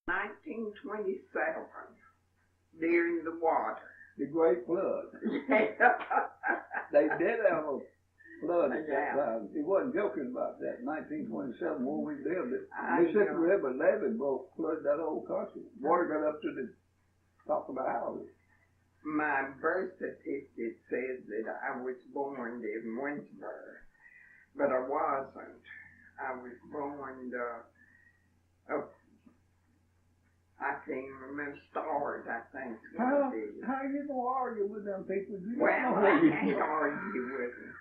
1927, during the water. The Great Flood. Yeah. They did have a flood at Yeah. that time. He wasn't joking about that. 1927, where we lived, the I Mississippi know. River levee broke, flooded that whole country. Water got up to the top of the houses. My birth certificate says that I was born in Winsburg, but I wasn't. I was born, I can't remember, Stars, I think. How you gonna argue with them people? You don't Well, know I where you can't from. argue with them.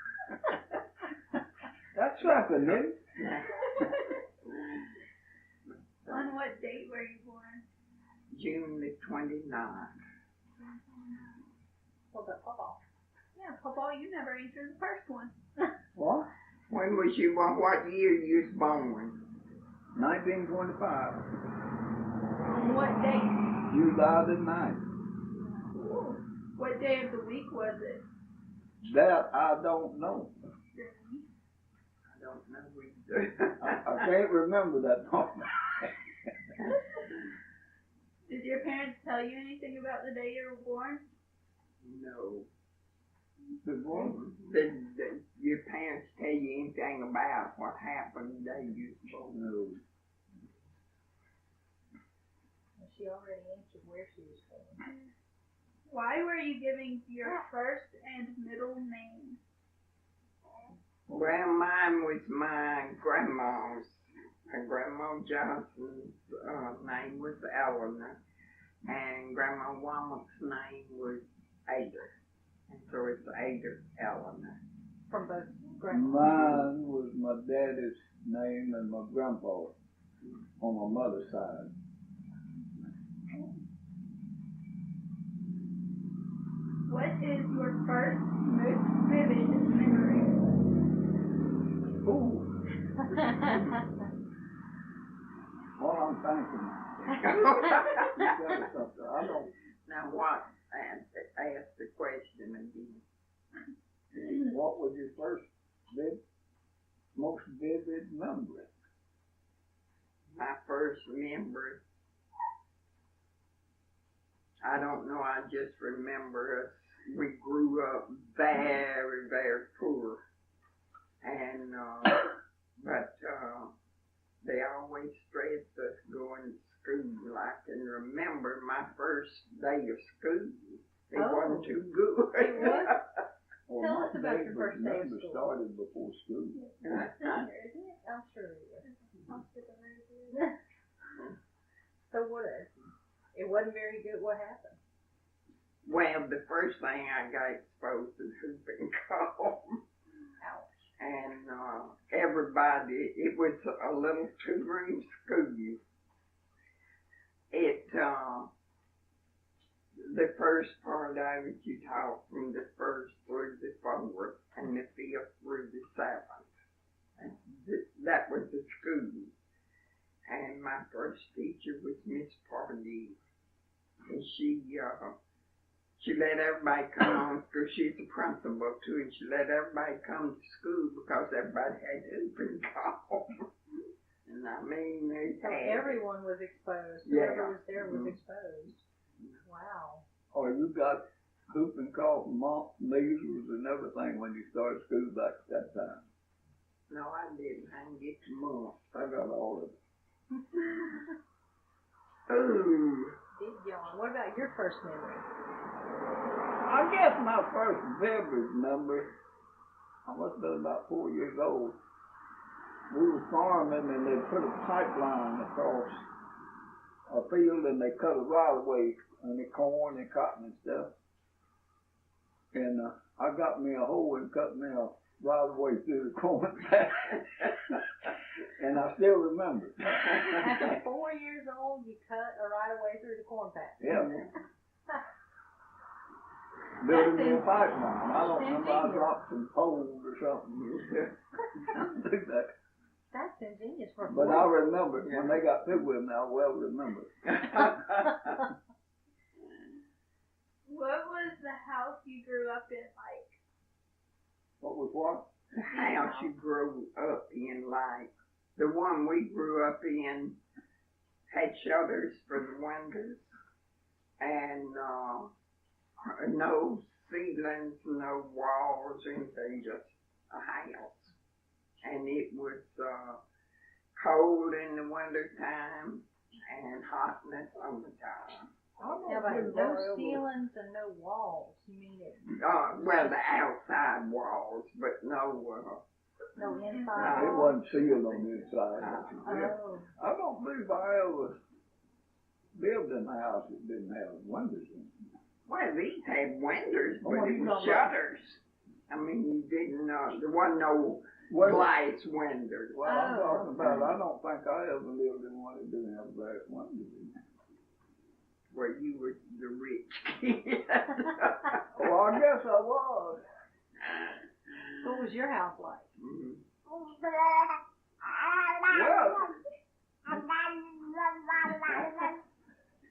That's something, isn't it? On what date were you born? June the 29th. What about PawPaw? Yeah, PawPaw, you never answered the first one. What? When was you born? What year you was born? 1925. On what date? July the 9th. Ooh. What day of the week was it? That I don't know. I don't know either. I can't remember that moment. Did your parents tell you anything about the day you were born? No. Good morning. Did your parents tell you anything about what happened the day you was born? No. She already answered where she was going. Why were you giving your first and middle name? Well, mine was my grandma's. My Grandma Johnson's name was Eleanor, and Grandma Womack's name was Ada. And so it's Ada Eleanor. From both grandmas. Mine was my daddy's name and my grandpa on my mother's side. What is your first most vivid memory? Ooh. Well, I'm thinking. I don't. Now what? Ask the question again. What was your first most vivid memory? My first memory, I don't know, I just remember us, we grew up very, very poor. And, but they always stressed us going to school. I can remember my first day of school. It wasn't too good. It was? Well, Tell my us about your day first day of never school. started before school. Isn't it? I'm sure it is. So what? It wasn't very good. What happened? Well, the first thing I got exposed to whooping cough. Ouch. And everybody, it was a little two-room school. The first part of it, you taught from the first through the fourth, and the fifth through the seventh. And that was the school. And my first teacher was Miss Pardee. And she let everybody come on school. She's the principal too, and she let everybody come to school because everybody had whooping cough. And I mean, So everyone was exposed. Yeah. Whoever was there was exposed. Wow. Or you got whooping cough, mumps, measles, and everything when you started school back at that time. No, I didn't. I didn't get the mumps. I got all of it. Ooh. Big yawn. What about your first memory? I guess my first vivid memory, I must have been about 4 years old. We were farming and they put a pipeline across a field and they cut a right of way and the corn and cotton and stuff. And I got me a hoe and cut me a right of way through the corn patch. And I still remember it. At 4 years old, you cut a right of way through the corn patch. Yeah. Building me a pipeline. I don't remember, I dropped some poles or something. Do that. That's ingenious for a But boy. I remember it. When they got through with me, I well remember it. What was the house you grew up in like? What was what? The house you grew up in, like the one we grew up in, had shutters for the windows, and no ceilings, no walls, or anything, just a house. And it was cold in the winter time and hot in the summertime. Yeah, but no ceilings and no walls. You mean it? Well, the outside walls, but no No inside It walls? wasn't sealed on the inside. Oh. I don't believe I ever lived in a house that didn't have windows in it. well, these had windows, but Oh, it you was talking about- shutters. I mean, you didn't there wasn't no Well, glass windows. well, I'm talking about, I don't think I ever lived in one that didn't have glass windows in it. Where you were the rich kid. Well, I guess I was. What was your house like? Mhm. Well,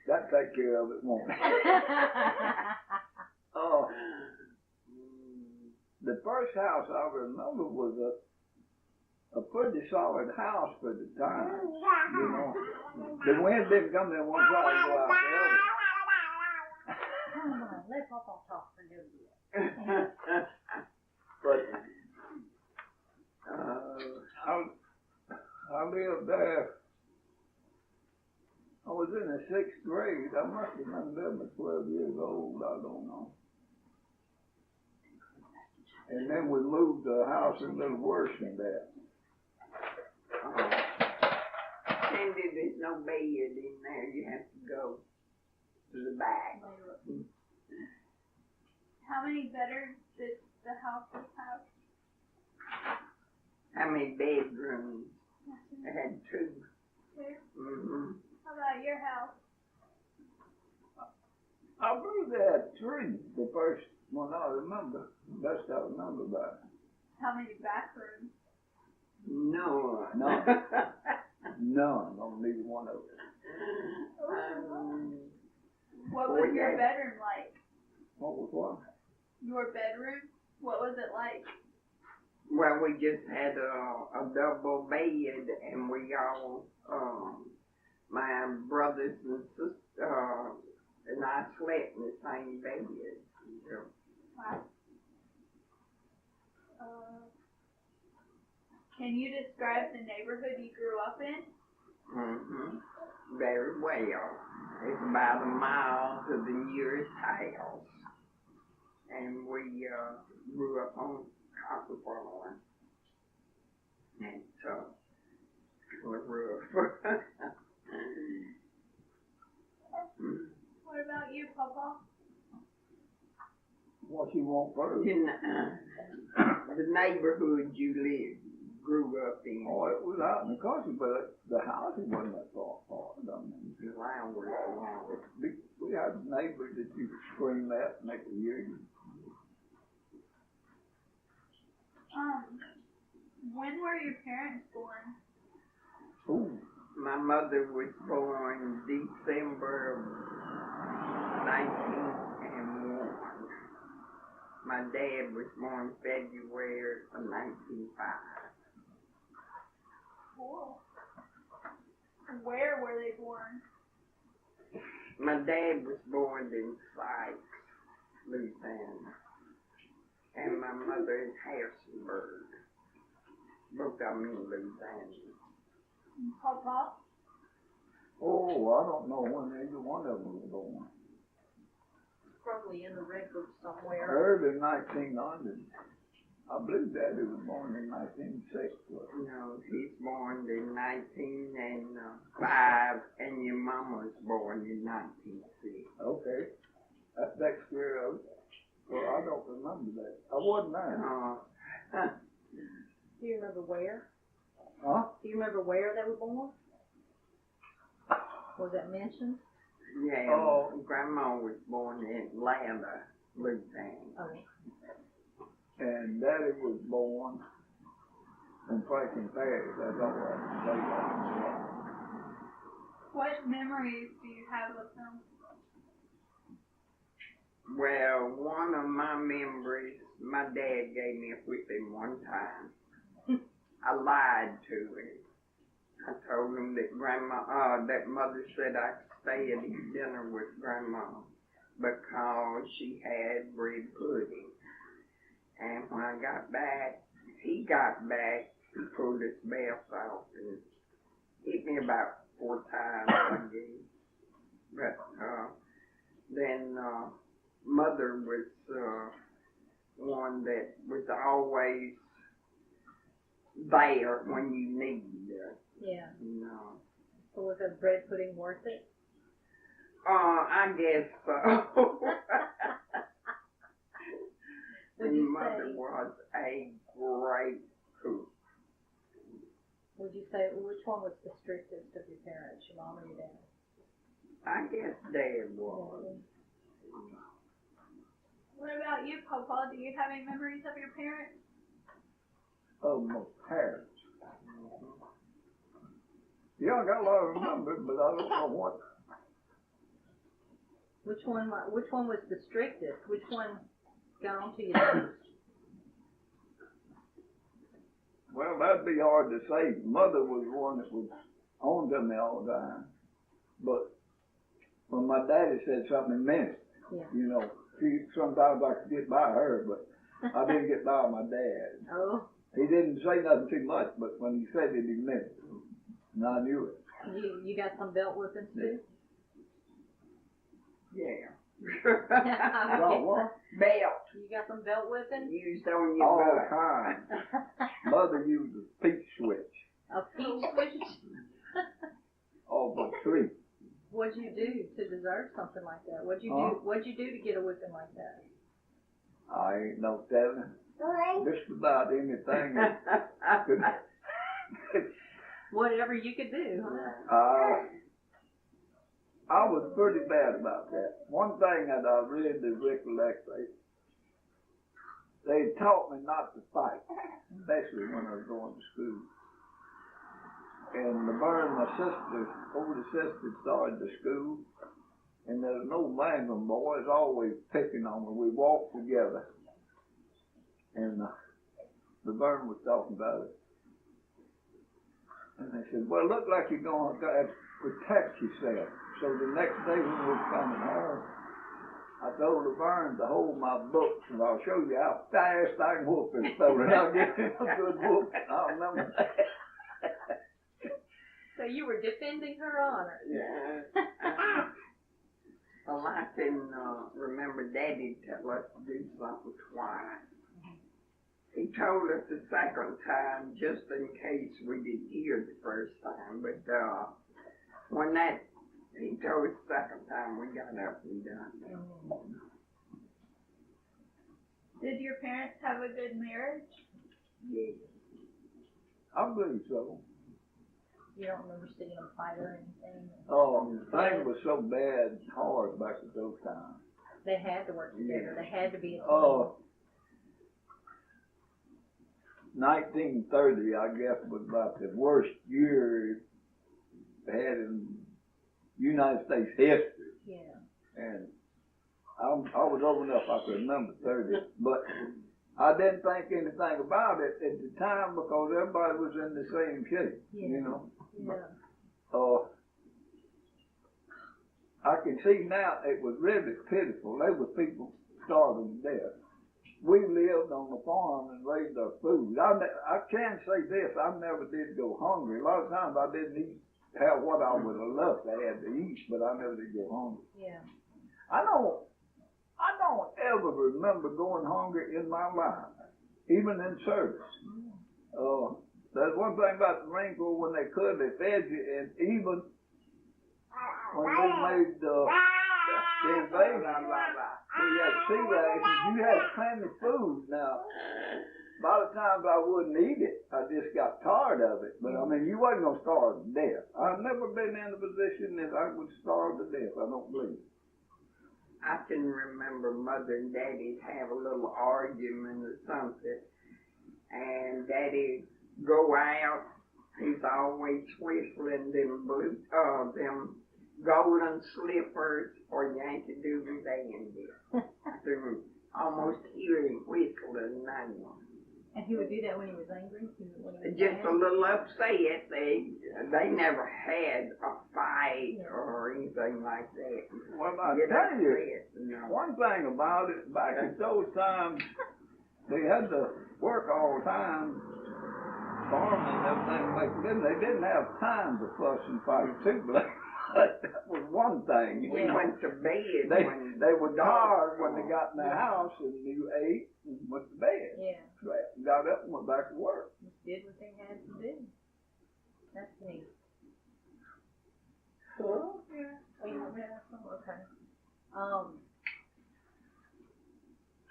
that take care of it, won't it? Oh, the first house I remember was a pretty solid house for the time. You know, the wind didn't come in one side and go out the other. Come on, let Papa talk for a little bit. But I lived there. I was in the 6th grade. I must have been 11 or 12 years old. I don't know. And then we moved to a house a little worse than that. Cindy, there's no bed in there. You have to go to the back. How many bedrooms did the houses have? How many bedrooms? It had 2. 2. Mm-hmm. How about your house? I believe they had 3 the first one I remember. Best I remember about it. How many bathrooms? No. None. None on neither one of them. What was your bedroom like? What was what? Your bedroom? What was it like? Well, we just had a double bed, and we all, my brothers and sisters, and I slept in the same bed. So. Wow. Can you describe the neighborhood you grew up in? Mm-hmm. Very well. It's about a mile to the nearest house. And we grew up on copper farm. And kind of rough. What about you, Papa? What you want first? The neighborhood you grew up in. Oh, it was out in the country, but the housing wasn't that far apart. I mean, we had neighbors that you could scream at and they could hear you. When were your parents born? Ooh. My mother was born December of 1901. My dad was born February of 1905. Cool. Where were they born? My dad was born in Sykes, Louisiana. And my mother in Harrisonburg. Both of them in Louisiana. Papa? Oh, I don't know when either one of them was born. Probably in the records somewhere. Early 1900. I believe Daddy was born in 1906. No, he's born in 1905, and your mama was born in 1906. Okay. That takes care of it. Well, I don't remember that. I wasn't there. Do you remember where? Huh? Do you remember where they were born? Was that mentioned? Yeah, Oh. Grandma was born in Atlanta, Louisiana. Oh. And Daddy was born in Franklin Parish. That's all I can say about him. What memories do you have of them? Well, one of my memories, my dad gave me a whipping one time. I lied to him. I told him that that mother said I could stay and eat dinner with Grandma because she had bread pudding. And when I got back, he pulled his belt off and hit me about 4 times, I guess. But then Mother was one that was always there when you needed her. Yeah. No. So was the bread pudding worth it? I guess so. Would you Mother say? was a great cook. Would you say which one was the strictest of your parents, your mom or your dad? I guess Dad was. What about you, PawPaw? Do you have any memories of your parents? Of my parents. Yeah, I got a lot of remembers, but I don't know what. Which one was the strictest? Which one got on to you the most? Well, that'd be hard to say. Mother was one that was on to me all the time. But when my daddy said something, it meant it. Yeah. You know, sometimes I could get by her, but I didn't get by my dad. Oh. He didn't say nothing too much, but when he said it, he meant it. And I knew it. You got some belt whippings too? Yeah. About what? Belt You got some belt whippings? used on your All the butt. time. Mother used a peach switch A peach switch? off a tree. What'd you do to deserve something like that? What'd you do to get a whipping like that? I ain't no telling. Just about anything. Whatever you could do, huh? I was pretty bad about that. One thing that I really recollect, they taught me not to fight, especially when I was going to school. And my older sister started the school, and there was no Mangum boys always picking on me. We walked together, and the burn was talking about it. And they said, well, look like you're going to protect yourself. So the next day when we were coming home, I told the Vern to hold my books, and I'll show you how fast I can whoop this fella. And I'll give him a good whoop. I remember that. So you were defending her honor. Yeah. Well, I can remember Daddy tell us to do something twice. He told us the second time just in case we didn't hear the first time, but when he told us the second time, we got up and done it. Did your parents have a good marriage? Yeah. I believe so. You don't remember seeing them fight or anything? Things were so bad, hard back at those times. They had to work together. They had to be a team. 1930, I guess, was about the worst year they had in United States history. Yeah. And I was old enough I could remember 30, but I didn't think anything about it at the time because everybody was in the same shape, you know. Yeah. I can see now it was really pitiful. There were people starving to death. We lived on the farm and raised our food. I can say this, I never did go hungry. A lot of times I didn't have what I would have loved to have to eat, but I never did go hungry. Yeah. I don't ever remember going hungry in my life, even in service. There's one thing about the Marine Corps, when they could, they fed you, and even when we made the invasion, we had sea rations, you had plenty of food. Now, a lot of times I wouldn't eat it. I just got tired of it. But I mean, you wasn't going to starve to death. I've never been in a position that I would starve to death. I don't believe it. I can remember Mother and Daddy have a little argument or something, and Daddy go out. He's always whistling them golden slippers or Yankee Doodle Dandy. I can almost hear him whistling now. And he would do that when he was angry? When he was Just mad? a little upset. They never had a fight or anything like that. Well, I Get tell you, upset, no. one thing about it, back in those times, they had to work all the time, farming and everything, like this. They didn't have time to fuss and fight too, but that was one thing. We went to bed They were tired when they got in the house and you ate and went to bed. Yeah. Got up and went back to work. Just did what they had to do. That's neat. Huh? Yeah. Oh, you remember that song? Okay.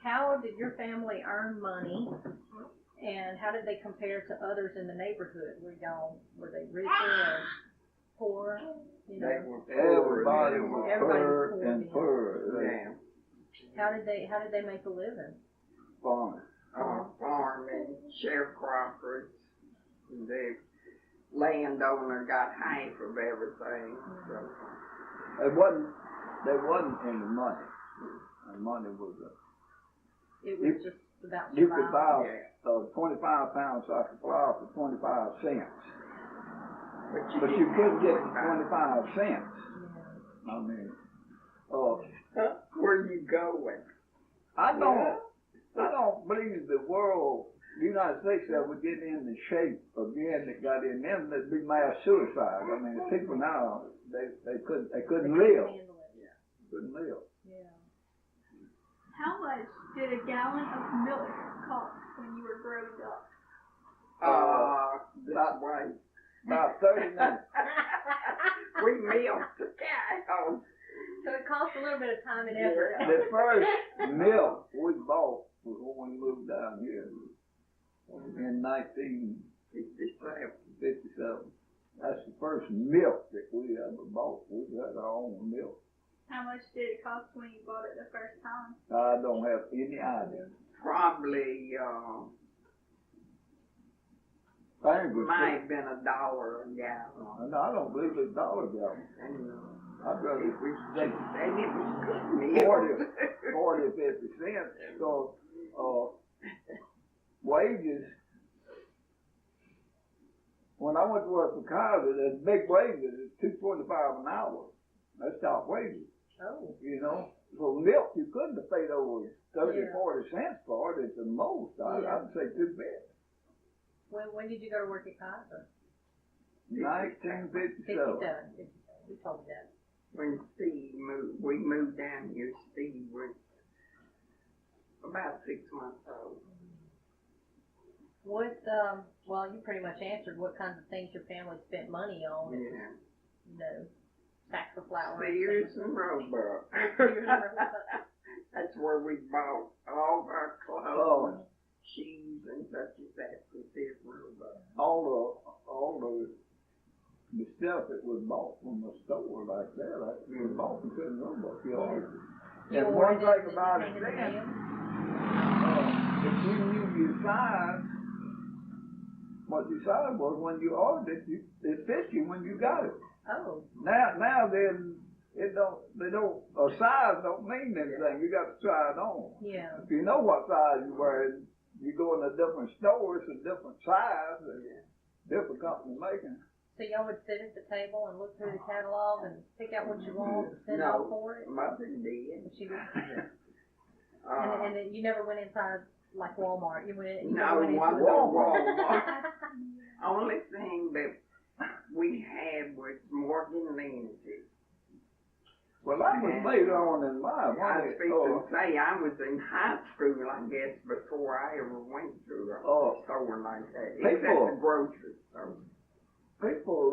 How did your family earn money, and how did they compare to others in the neighborhood? Were they richer or poor? You know? They were Everybody poor. was Everybody was poor poor and then. poor. Yeah. How did they make a living? Farming. Farming, sharecroppers. The landowner got half of everything. So. There wasn't any money. And money was It was just about you could survival. buy a 25-pound sack of flour for 25 cents. But you didn't couldn't get have 25 cents. Yeah. I mean, Where you going? I don't believe the world, the United States, ever get in the shape again that got in them. That'd be mass suicide. I mean, the people now, they couldn't live. Handle it. Couldn't live. Yeah. How much did a gallon of milk cost when you were growing up? This way. About 30 minutes. We milked the cow. So it cost a little bit of time and effort. The first milk we bought was when we moved down here in 1957. That's the first milk that we ever bought. We had our own milk. How much did it cost when you bought it the first time? I don't have any idea. Probably, Things was might have been $1 a gallon. I don't believe it's $1 gallon. And, I'd rather it was take just, and it was good milk. 40 or 50 cents. So, wages, when I went to work for Kaiser, the big wages is $2.25 an hour. That's top wages. Oh. You know, for milk, you couldn't have paid over 30 Yeah. or 40 cents for it at the most. I'd say too bad. When did you go to work at Kaiser? 1957. 57. You told me that. When Steve moved, we moved down here, Steve was about 6 months old. What, well, you pretty much answered what kinds of things your family spent money on. Yeah. You know, sacks of flour. Sears and Roebuck. That's where we bought all of our clothes, shoes, and such as that from Sears and Roebuck. All the stuff that was bought from the store like that, was bought from Sears and Roebuck. And one thing about it then, if you knew your size, what your size was when you ordered it, it fit you when you got it. Oh. Now then, a size don't mean anything. You got to try it on. Yeah. If you know what size you're wearing, you go in a different store, it's a different size, different company making. So y'all would sit at the table and look through the catalog and pick out what you want and send off for it? Mother did. She did. And then you never went inside like Walmart. You went. No, went into one the- Walmart. Only thing that we had was Morgan Lindsay. Well, I was later on in life. I was fixing to say I was in high school, I guess, before I ever went to a store like that. Except the grocery store. People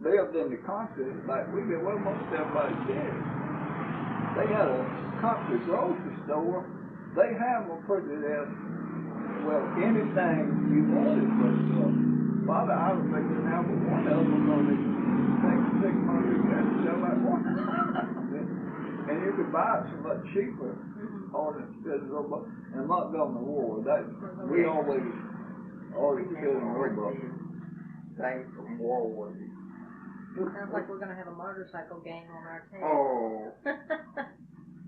lived in the country like we did. Well, most everybody did. They had a country grocery store. They have them pretty well anything you wanted, but Father, I was thinking now, but one of them was only take 600 and sell that one. And you could buy it so much cheaper on it in Montgomery Ward. We always said in Roebuck. Thing from Ward. Sounds like we're gonna have a motorcycle gang on our team. Oh,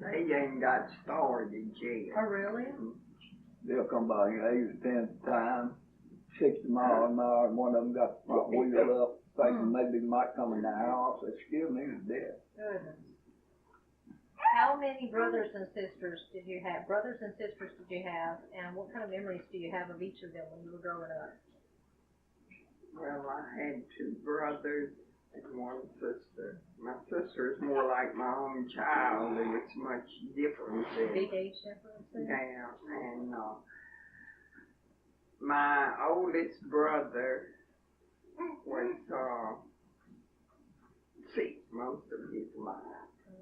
they ain't got started yet. Oh, really? they'll come by here 8 or 10 times, 60 miles an hour, and one of them got the front wheel up, thinking maybe they might come in the house. Excuse me, he's dead. Goodness. How many brothers and sisters did you have? And what kind of memories do you have of each of them when you were growing up? Well, I had 2 brothers and 1 sister. My sister is more like my own child. There was much difference in. Big age difference? Yeah, and my oldest brother was sick most of his life.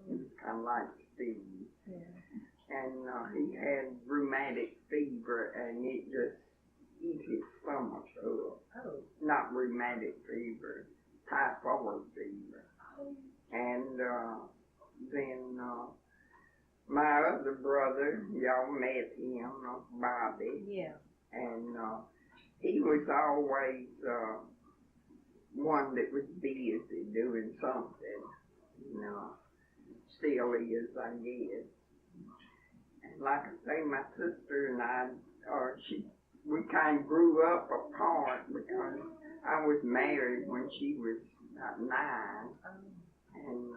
He was kind of like Steve. Yeah. And he had rheumatic fever, and it just eat his stomach up. Oh. Not rheumatic fever, typhoid fever. And then my other brother, y'all met him, Bobby. Yeah. And he was always one that was busy doing something, you know. Still is, I guess. And like I say, my sister and I, we kind of grew up apart because I was married when she was about 9. And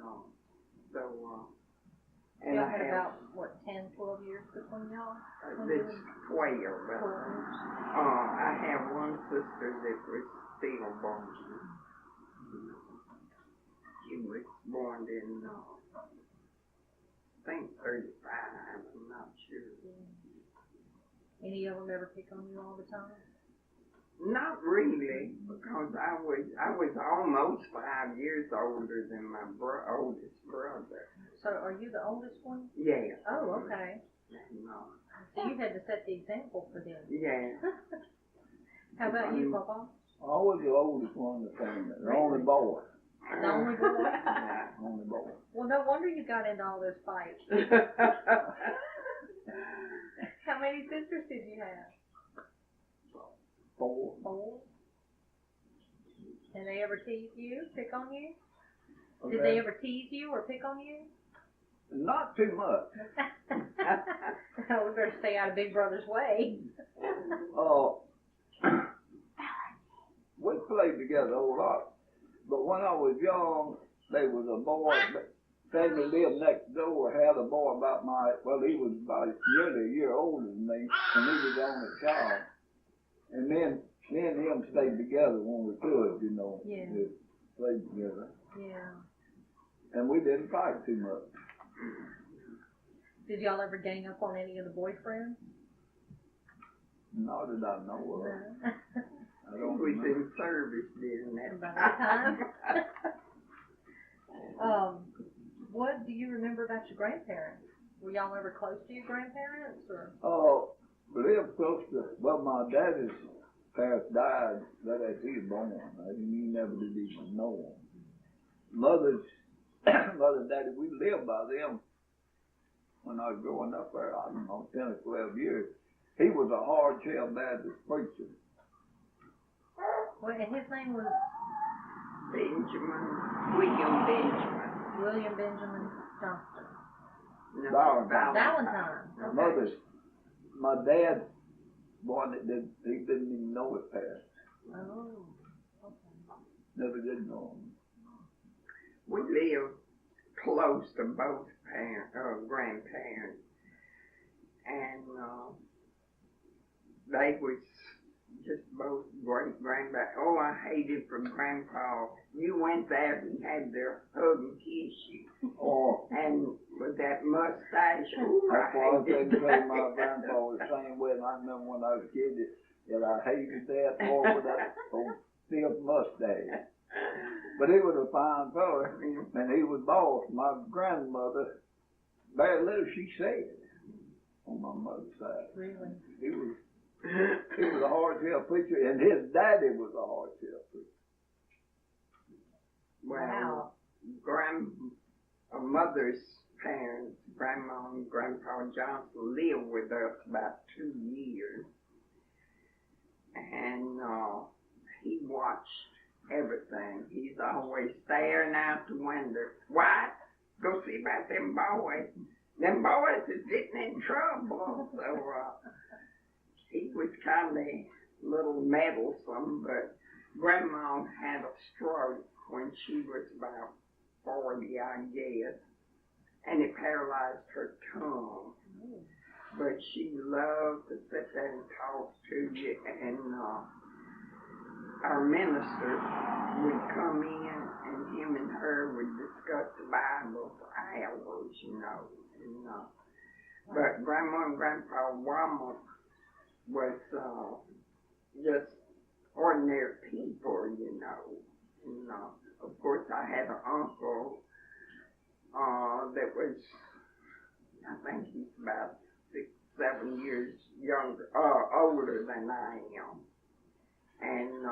and Y'all I had have, about, what, 10, 12 years between y'all? this 12. I have 1 sister that was still born. She was born in, I think 35, I'm not sure. Any of them ever pick on you all the time? Not really, because I was almost 5 years older than my oldest brother. So are you the oldest one? Yeah. Oh, okay. No. So you had to set the example for them. Yeah. How about you, PawPaw? I was the oldest one in the family, the only boy. The only boy? Yeah, only boy. Well, no wonder you got into all those fights. How many sisters did you have? 4. 4? And they ever tease you, pick on you? Okay. Did they ever tease you or pick on you? Not too much. We better stay out of Big Brother's way. We played together a whole lot. But when I was young, there was a boy, family lived next door, had a boy he was about nearly a year older than me, and he was the only child. And then me and him stayed together when we could, you know. Yeah. We played together. Yeah. And we didn't fight too much. Did y'all ever gang up on any of the boyfriends? Not that I know of. No. I don't We was remember. in service during that About that time? What do you remember about your grandparents? Were y'all ever close to your grandparents, or? Lived close to, my daddy's parents died right after he was born. He never did even know them. Mother and daddy, we lived by them when I was growing up there, I don't know, 10 or 12 years. He was a hard-shell Baptist preacher. Well, and his name was? William Benjamin. William Benjamin Johnston. No, Valentine. Okay. My dad, one that he didn't even know his parents. Oh, okay. Never did know him. We lived close to both grandparents, and they was just both great grandparents. Oh, I hated for Grandpa. You went there, he had to hug and kiss you. Oh. And with that mustache, ooh, That's why I hated couldn't say that. my grandpa was the same way. And I remember when I was a kid that I hated that boy with that old stiff mustache. But he was a fine fella, and he was boss. My grandmother, very little she said on my mother's side. Really? He was a hard-shell preacher, and his daddy was a hard-shell preacher. Well, mother's parents, Grandma and Grandpa Johnson, lived with us about 2 years. And he watched everything. He's always staring out the window. Why? Go see about them boys. Them boys is getting in trouble. So he was kind of little meddlesome, but Grandma had a stroke when she was about 40, I guess, and it paralyzed her tongue. But she loved to sit there and talk to you, and our minister would come in, and him and her would discuss the Bible for hours, you know. And, but Grandma and Grandpa Wama was just ordinary people, you know. And of course, I had an uncle that was, I think he's about 6, 7 years older than I am. And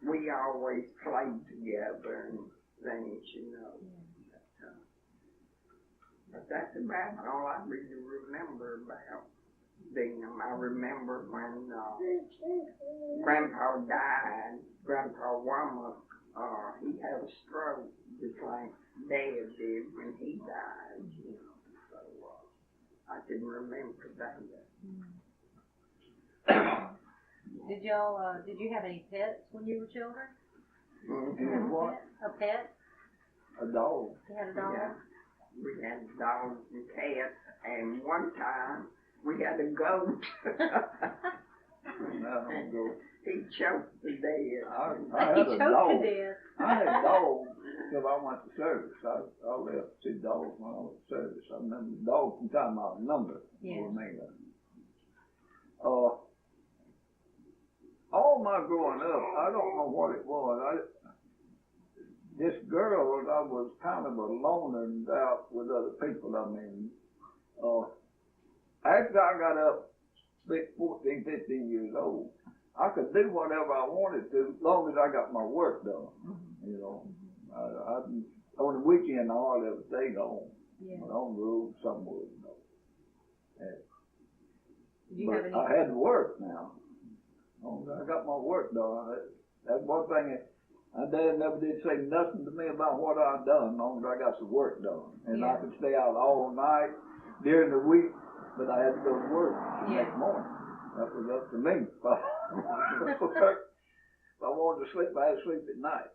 we always played together and things, you know. But that's about all I really remember about them. I remember when Grandpa died, Grandpa Wama, he had a stroke just like Dad did when he died, you know. So I can remember that. Did you have any pets when you were children? And what? A pet? A dog. You had a dog? Yeah. We had dogs and cats, and one time we had a goat. He choked to death. I had a dog. To death. I had a dog until I went to service. I left to see dogs when I went to service. I remember the dog from time I remember. Yeah. All my growing up, I don't know what it was. This girl, I was kind of a loner and out with other people. I mean, after I got up 14, 15 years old, I could do whatever I wanted to as long as I got my work done. You know, on the weekend, I hardly ever stayed home. Yeah. But on the road somewhere, you know. Did you have any? I had to work now. I got my work done. That's one thing. My dad never did say nothing to me about what I'd done, as long as I got some work done. And I could stay out all night during the week, but I had to go to work the next morning. That was up to me. If I wanted to sleep, I had to sleep at night.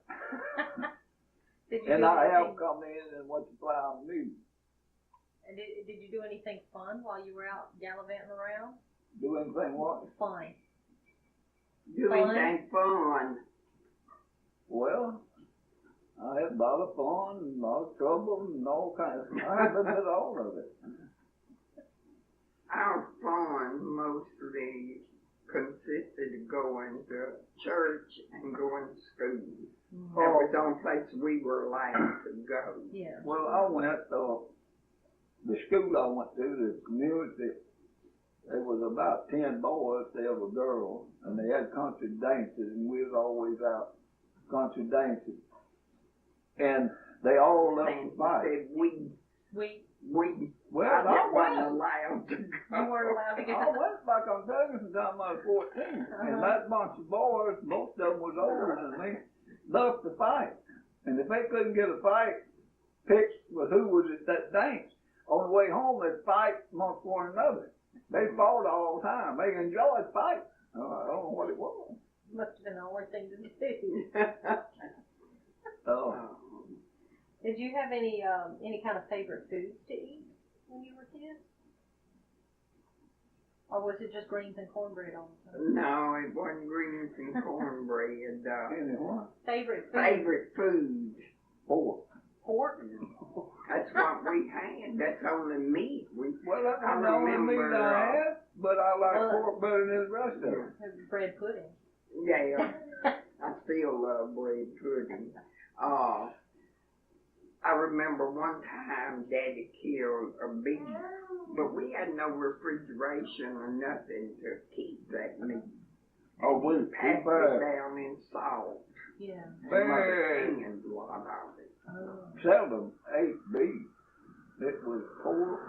And I have come in and went to play on music. And did you do anything fun while you were out gallivanting around? Do anything what? Fun. Do anything fun. Well, I had a lot of fun and a lot of trouble and all kinds of I had a bit of all of it. Our fun mostly consisted of going to church and going to school. That was the only place we were allowed to go. Yeah. Well, I went, the school I went to, the community, there was about 10 boys, there was girls, and they had country dances, and we was always out country dancing. And they all loved to fight. Well, I wasn't allowed to go. You weren't allowed to go. I went back on Ferguson time I was 14, and that bunch of boys, most of them was older than me, loved to fight. And if they couldn't get a fight picked with who was at that dance, on the way home they'd fight amongst one another. They fought all the time. They enjoyed fighting. I don't know what it was. Must have been the only thing to do. Did you have any kind of favorite foods to eat when you were kids? Or was it just greens and cornbread all the time? No, it wasn't greens and cornbread. Favorite food. Pork. Pork? That's what we had. That's only meat. Well, that's the only meat I had, but I like pork better than the rest of it. Bread pudding. Yeah, I still love bread pudding. I remember one time Daddy killed a beef, but we had no refrigeration or nothing to keep that meat. We packed it down in salt. Yeah. And a lot of it. Seldom ate beef. It was pork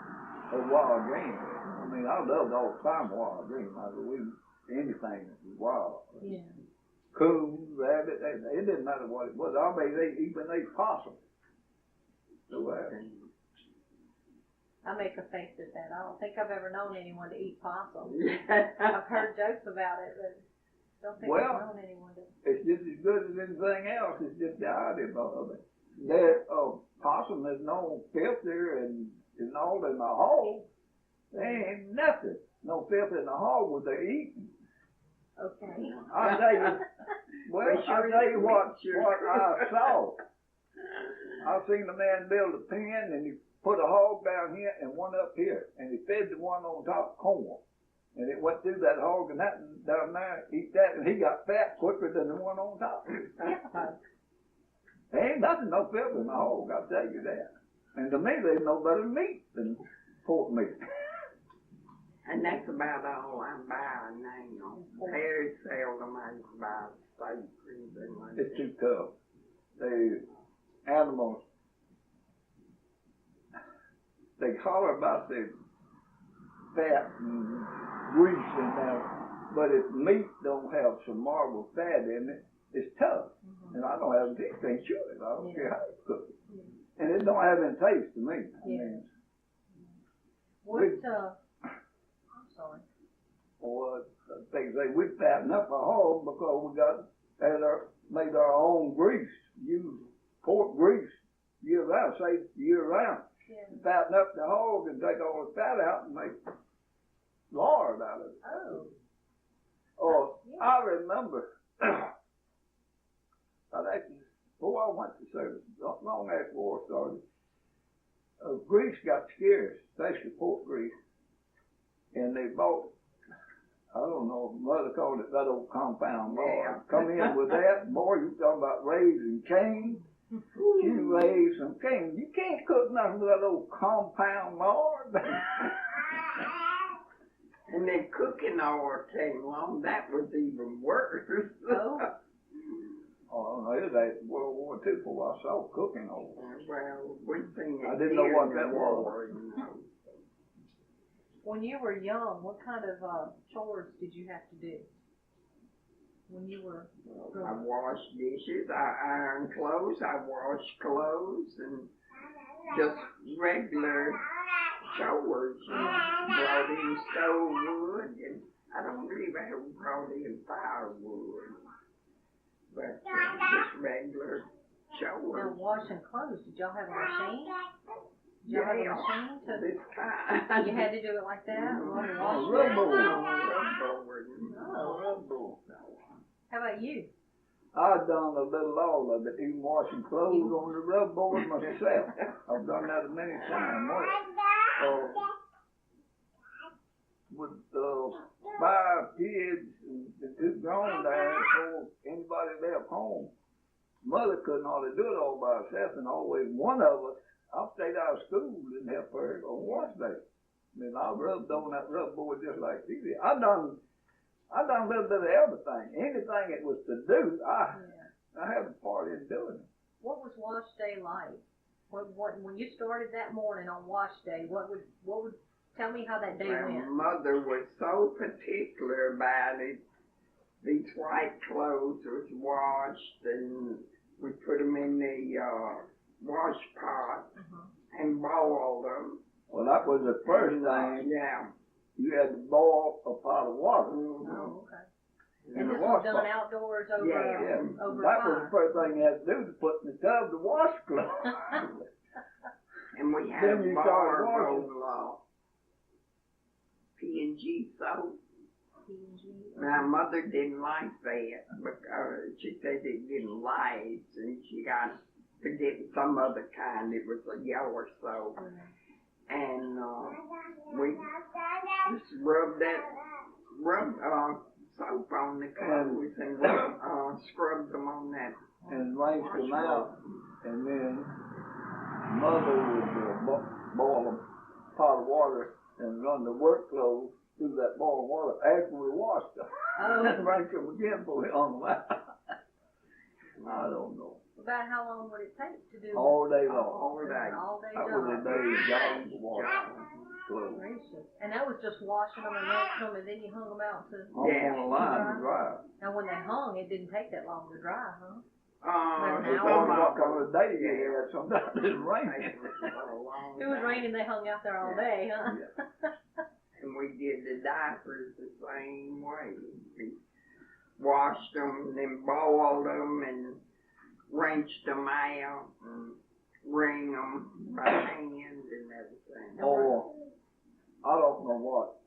or wild game. I mean, I loved all the time wild game. I would eat anything that was wild. Yeah. Coon, rabbit, it didn't matter what it was. I mean, they even ate possum. So, I make a face at that. I don't think I've ever known anyone to eat possum. Yeah. I've heard jokes about it, but don't think I've known anyone to. It's just as good as anything else. It's just the idea of it. That possum is no filter and all in the hole. There ain't nothing. No filter in the hole what they're eating. Okay. I'll tell you. Well, I'll tell you what I saw. I seen a man build a pen and he put a hog down here and one up here, and he fed the one on top corn. And it went through that hog and that down there, eat that, and he got fat quicker than the one on top. There ain't nothing no filter in the hog, I'll tell you that. And to me, there's no better meat than pork meat. And that's about all I buy now. Very seldom I buy steak or anything like that. It's too tough. The animals, they holler about the fat and grease in there, but if meat don't have some marble fat in it, it's tough. And I don't have anything to it. I don't care how you cook it. And it don't have any taste to me. I mean, I'm sorry. Or they say we fatten up our hog because we made our own grease. Use pork grease year round, say year round. Yeah. Fatten up the hog and take all the fat out and make lard out of it. Oh. Oh, yeah. I remember. Before I went to service, not long after war started, grease got scarce, especially pork grease. And they bought, I don't know, mother called it that old compound lard. Come in with that, boy, you talking about raising cane. You raise some cane. You can't cook nothing with that old compound lard. And then cooking oil came along, that was even worse. Oh, no, it was after World War II before I saw cooking oil. Well, we seen it. I didn't know what that was. When you were young, what kind of chores did you have to do? When you were I washed dishes, I ironed clothes, I washed clothes, and just regular chores. Brought in stove wood, and I don't believe I ever brought in firewood. But just regular chores. Now, washing clothes, did y'all have a machine? Did y'all have a machine to? This kind. You had to do it like that? Rubber. How about you? I've done a little all of it, even washing clothes on the rub board myself. I've done that many times. With 5 kids and 2 grown there, before anybody left home, mother couldn't hardly do it all by herself, and always one of us, I stayed out of school and helped her on wash day. I mean, I rubbed on that rub board just like she did. I done a little bit of everything. Anything it was to do, I had a part in doing it. What was wash day like? When you started that morning on wash day, what would tell me how that day went? Mother was so particular about it. These white clothes was washed, and we put them in the wash pot and boiled them. Well, that was the first thing. Yeah. You had to boil a pot of water. Oh, okay. And this was done outdoors over over that fire. was the first thing you had to do, to put in the tub to wash clothes. And we had a bar roll P&G soap. Now, Mother didn't like that because she said it didn't last, and she got to get some other kind. It was a yellow soap. And we just rubbed soap on the clothes and scrubbed them on that. And rinsed them out, and then Mother would boil a pot of water and run the work clothes through that boil of water after we washed them. And rinse them again before we hung them out. I don't know. About how long would it take to do? All day long. All day That was a day's job to wash clothes. Gracious. And that was just washing them and rinsing them, and then you hung them out to On the line to dry. Now, when they hung, it didn't take that long to dry, huh? An They hour? told me what kind of day you had, sometimes it's raining. If it was raining, they hung out there all day, huh? And we did the diapers the same way. We washed them, then boiled them, and rinsed them out, and wring them by hand and everything. Or, I don't know what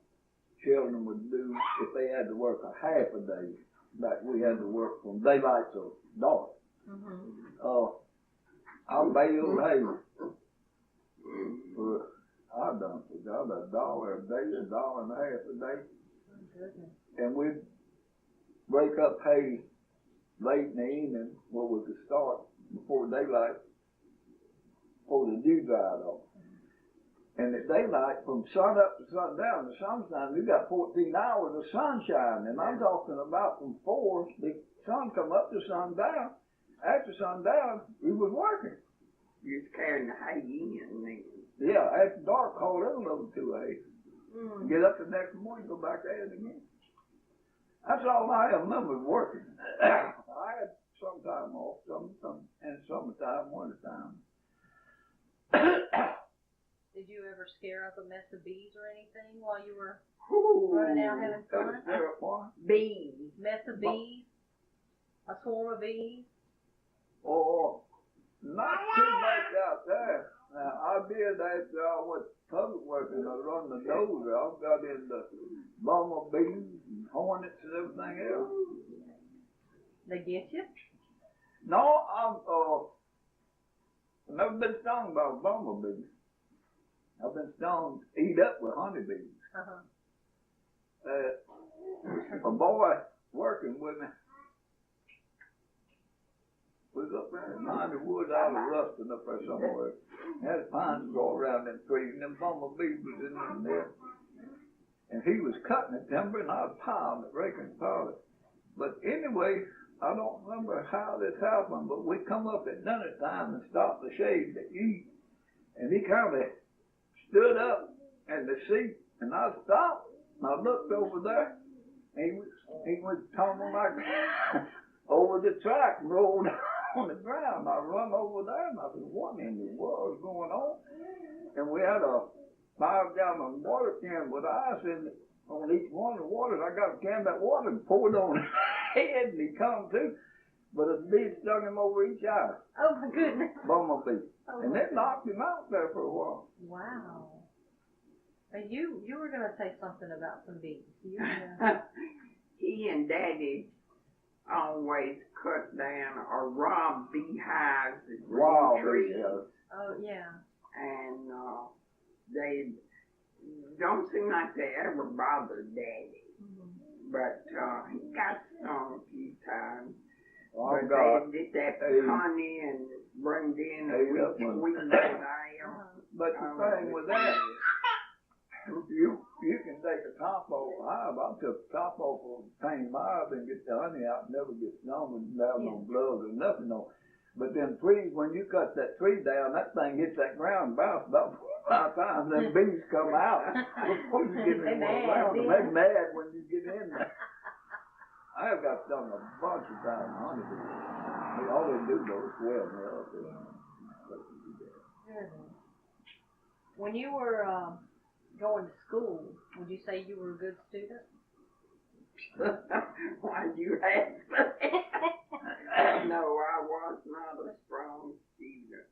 children would do if they had to work a half a day. Like we had to work from daylight to dark. I baled hay for, I done for $1 a day, $1.50 a day. And we'd break up hay late in the evening where we could start before daylight, before the dew dried off. And at daylight, from sun up to sundown, the sunshine, you got 14 hours of sunshine. And I'm talking about from 4, the sun come up to sundown. After sundown, we was working. You was carrying the hay in then. Yeah, after dark, haul it a little too late. Get up the next morning, go back at it again. That's all I remember working. I had some time off, and summertime, wintertime. Did you ever scare up a mess of bees or anything while you were Ooh, running out having fun? bees. Mess of bees? A swarm of bees? Oh, not too much out there. Now, I did after I was public working, I run the dozer. I got into bumblebees and hornets and everything else. They get you? No, I've never been stung by bumblebees. I've been stung, eat up with honeybees. A boy working with me was up there in the woods out of Ruston up there somewhere. Had pines grow around them trees, and them bumblebees was in there. And he was cutting the timber, and I was piling it, raking powder. But anyway, I don't remember how this happened, but we come up at dinner time and stopped the shade to eat. And he kind of stood up in the seat, and I stopped, and I looked over there, and he was tumbling like over the track and rolled on the ground. I run over there, and I said, what in the world is going on? And we had a 5-gallon water can with ice in it on each one of the waters. I got a can of that water and poured on his head, and he come to. But a bee stung him over each eye. Oh, my goodness. Bumblebee. Oh, And it knocked him out there for a while. wow. And you were going to say something about some bees. He and Daddy always cut down or robbed beehives that were Wow, in trees. Oh, yeah. And they don't seem like they ever bothered Daddy. But he got stung a few times. Oh, but God. they did that Hey. honey and bring in Hey, a that one. sweet ale. But the thing with that, you can take a top off a hive. I took the top off of a tame hive and get the honey out, never get stung and have no blood or nothing. No. But then trees, when you cut that tree down, that thing hits that ground, bounce about 5 times, then bees come out before you get in the ground. And they're mad when you get in there. I have got stung a bunch of times, honeybees. All they do though is swell me up. When you were going to school, would you say you were a good student? Why'd you ask that? No, I was not a strong student.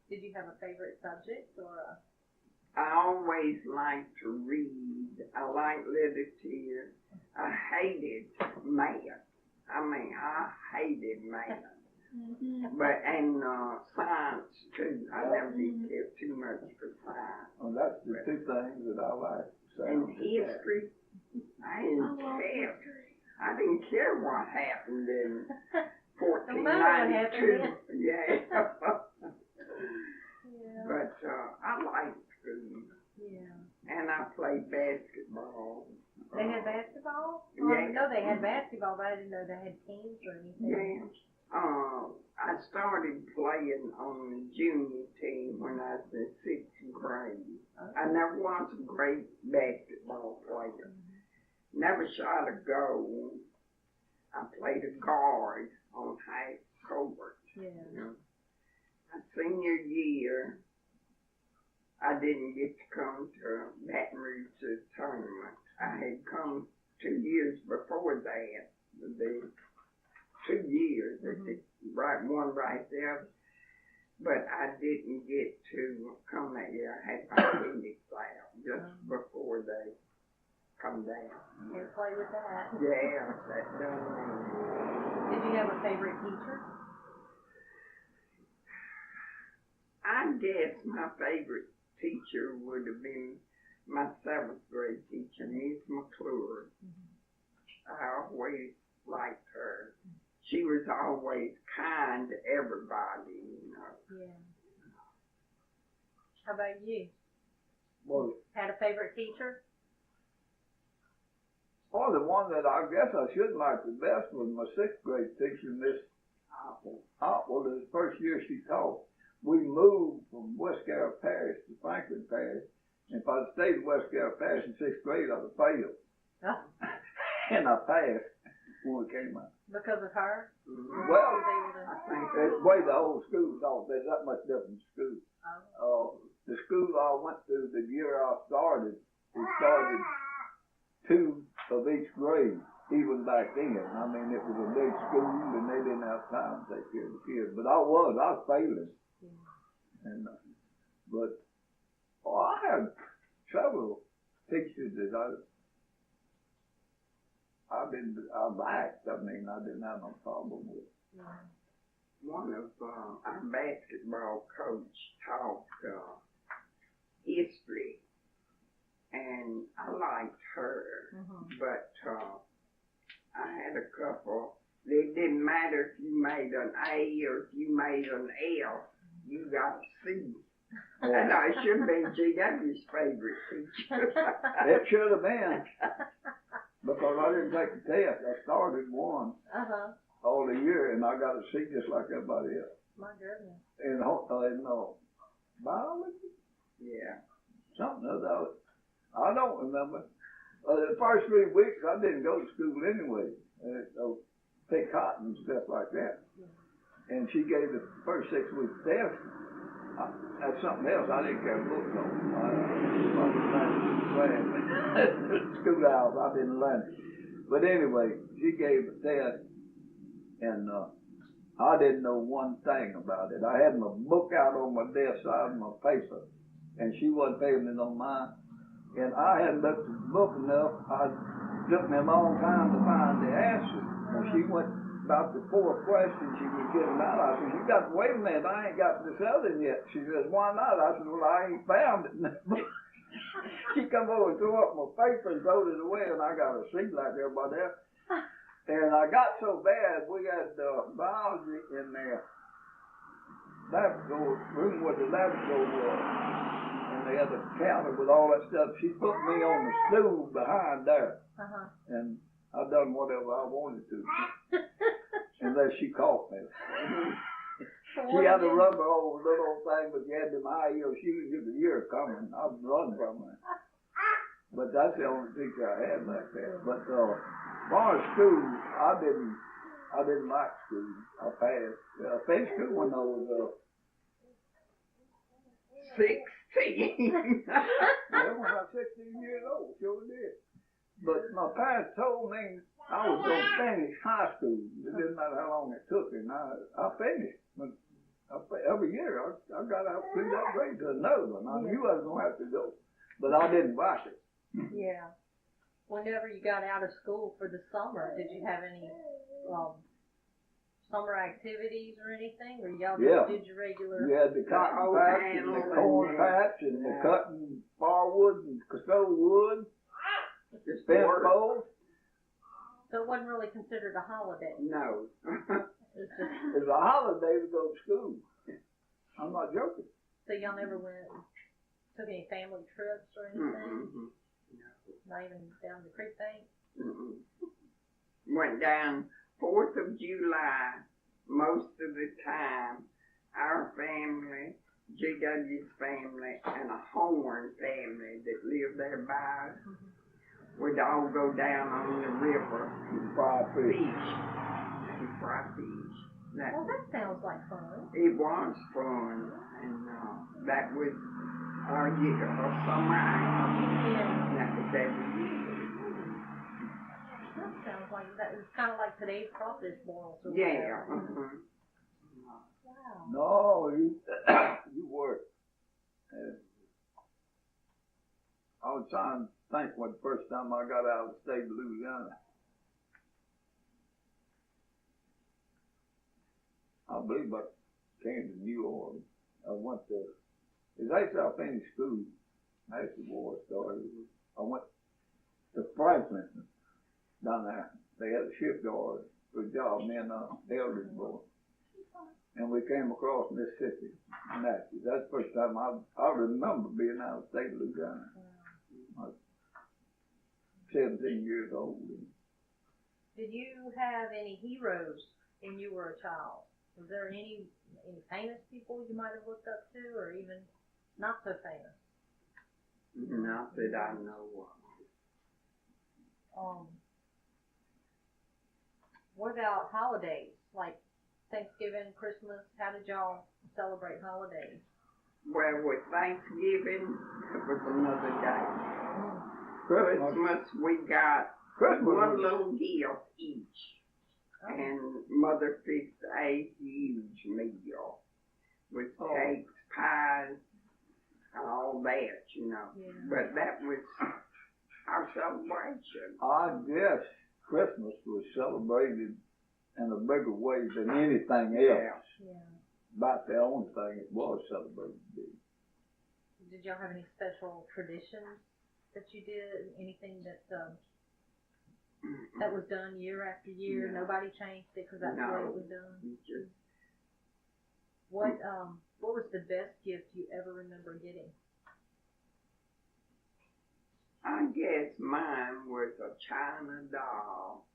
Did you have a favorite subject or I always liked to read. I liked literature. I hated math. I hated math. But and science too. I never did care too much for science. Well, that's the two things that I like. And history, I didn't care. I didn't care what happened in 1492. Yeah. But I liked school. Yeah. And I played basketball. They had basketball? Yeah. Well, I know they had basketball, but I didn't know they had teams or anything. Yeah. I started playing on the junior team when I was in 6th grade. Okay. I never was a great basketball player. Never shot a goal. I played a guard on half court. Yeah. You know. My senior year, I didn't get to come to Baton Rouge's tournament. I had come 2 years before that. The 2 years, right, one right there. But I didn't get to come that year. I had my appendix out just before they come down. Can't play with that. Yeah, that done me. Did you have a favorite teacher? I guess my favorite teacher would have been my 7th grade teacher, Miss McClure. I always liked her. She was always kind to everybody, you know. Yeah. How about you? Well, Had a favorite teacher? the one that I guess I should like the best was my 6th grade teacher, Miss Well, the first year she taught, we moved from West Garrett Parish to Franklin Parish. And if I'd stayed in West Garrett Parish in 6th grade, I'd have failed. Oh. And I passed when we came out. Because of her? Well, I think it's the way the whole school taught. There's that much different school. The school I went to the year I started, we started 2 of each grade, even back then. I mean, it was a big school and they didn't have time to take care of the kids. But I was failing. And, but I had several teachers that I liked. I mean, I didn't have no problem with. one of our basketball coach taught history, and I liked her, but I had a couple. It didn't matter if you made an A or if you made an F, you got a C. And I should have been GW's favorite teacher. It should have been, because I didn't take the test. I started one all the year, and I got a C just like everybody else. My goodness. In biology? Yeah. Something else. I don't remember. The first 3 weeks, I didn't go to school anyway. Pick cotton and stuff like that. And she gave the first 6 weeks test. That's something else. I didn't care books on. Schoolhouse, I didn't learn it. But anyway, she gave the test, and I didn't know one thing about it. I had my book out on my desk side of my paper, and she wasn't paying it on mine. And I hadn't looked at the book enough. It took me a long time to find the answer. When she went about the 4th question, she was getting out. I said, "You got to wait a minute. I ain't got this other yet." She says, "Why not?" I said, "Well, I ain't found it." She come over and threw up my paper and throwed it away, and I got a C like everybody else. And I got so bad, we had biology in there. Laboratory room where the laboratory was, and they had a counter with all that stuff. She put me on the stool behind there, and I done whatever I wanted to, unless she caught me. She had a rubber old little thing, but she had them high heel shoes. You could hear her coming. I was running from her. But that's the only teacher I had like that. But as far as school, I didn't like school. I passed. I finished school when I was 16. yeah, when I was 16 years old, sure did. But my parents told me I was going to finish high school. It didn't matter how long it took, and I finished. But every year I got out through that grade to another one. I knew I was going to have to go, but I didn't like it. Yeah. Whenever you got out of school for the summer, did you have any summer activities or anything? Or y'all just did your regular? You had the cotton patch and the corn patch and the cutting firewood and Castile wood, fence poles. So it wasn't really considered a holiday. No. It's a holiday to go to school. I'm not joking. So y'all never took any family trips or anything? Not even down the creek bank? Went down 4th of July most of the time. Our family, GW's family, and a Horn family that lived there by us, we'd all go down on the river and fry fish. And fry fish. Well, that sounds like fun. It was fun, and that was our year of summer house. Yeah. That was every year. That sounds like that. It's kind of like today's crawfish boils. Or Yeah. whatever. Wow. Wow. No, you work. I was trying to think when the first time I got out of the state of Louisiana. I believe I came to New Orleans. I went to, it's actually I finished school. After the war started. I went to Franklin down there. They had a shipyard for a job, me and elders boy. And we came across Mississippi. And that's the first time I remember being out of the state of Louisiana. I was 17 years old. Did you have any heroes when you were a child? Was there any famous people you might have looked up to, or even not so famous? Not that I know of. What about holidays, like Thanksgiving, Christmas? How did y'all celebrate holidays? Well, with Thanksgiving, it was another day. Christmas, we got one little gift each. Oh. And Mother fixed a huge meal with cakes, pies, and all that, you know. Yeah. But that was our celebration. I guess Christmas was celebrated in a bigger way than anything else. Yeah. About the only thing it was celebrated. Did y'all have any special traditions that you did? Anything that that was done year after year? No. Nobody changed it because that's the way it was done. Just, What was the best gift you ever remember getting? I guess mine was a China doll.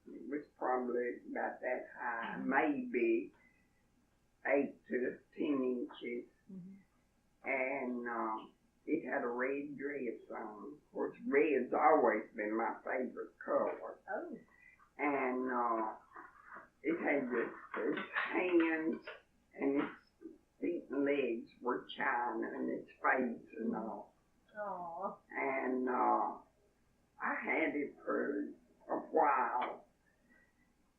It was probably about that high, maybe 8 to 10 inches. And it had a red dress on. Of course, red's always been my favorite color. Oh. And it had its hands and its feet and legs were china and its face and all. Aww. And I had it for a while.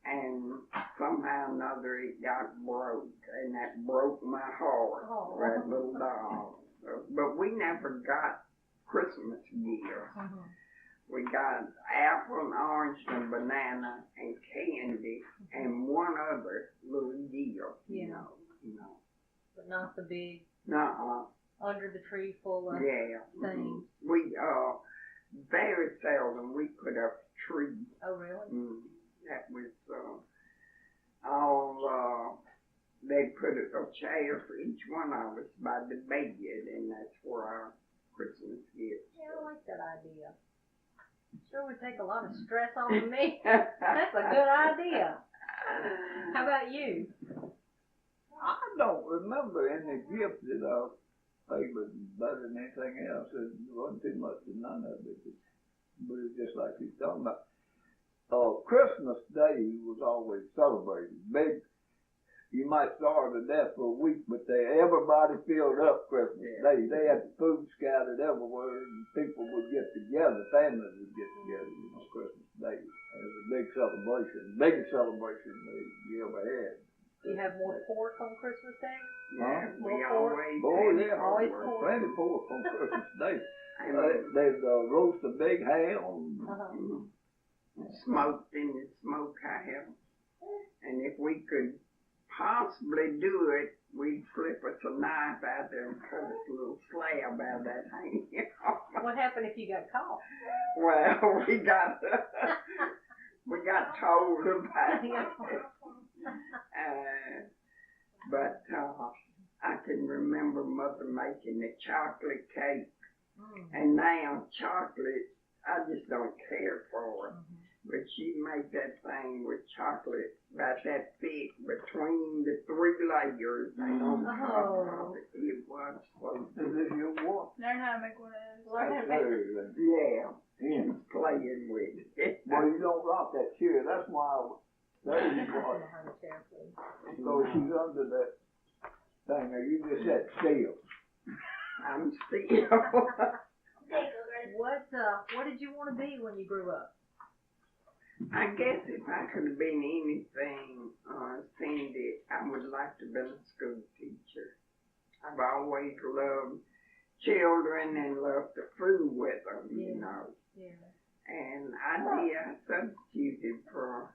And somehow or another it got broke. And that broke my heart, that little doll. But we never got Christmas gifts. We got apple and orange and banana and candy and one other little gift, you know. But not the big Nuh-uh. under the tree full of things. We very seldom we put up a tree. Oh really? That was all. They put a chair for each one of us by the bed, and that's for our Christmas gifts. Yeah, I like that idea. Sure would take a lot of stress off of me. That's a good idea. How about you? I don't remember any gift that I favored better than anything else. It wasn't too much of none of it. But it's just like he's talking about. Christmas Day was always celebrated. Big. You might starve to death for a week, but everybody filled up Christmas Day. They had food scattered everywhere, and people would get together, families would get together, Christmas Day. It was a big celebration, biggest celebration you ever had. Do you have more pork on Christmas Day? Yeah, we pork? always Always pork. Plenty pork on Christmas Day. And They'd roast a big ham. smoked in the smokehouse. And if we could possibly do it, we'd slip us a knife out there and cut us a little slab out of that ham. What happened if you got caught? Well, we got told about it. But I can remember Mother making the chocolate cake. And now chocolate, I just don't care for it. But she made that thing with chocolate about that thick between the 3 layers and on top of it. It was so Is this your walk? Learn how to make one of those. Learn how to make yeah, she's playing with it. Well, you don't rock that chair. That's why There you Come go. behind the chair, please. So she's under that thing, or you just sat still. I'm still. What did you want to be when you grew up? I guess if I could have been anything, Cindy, I would like to have been a school teacher. I've always loved children and loved to fool with them, you know. Yeah. And I substituted for,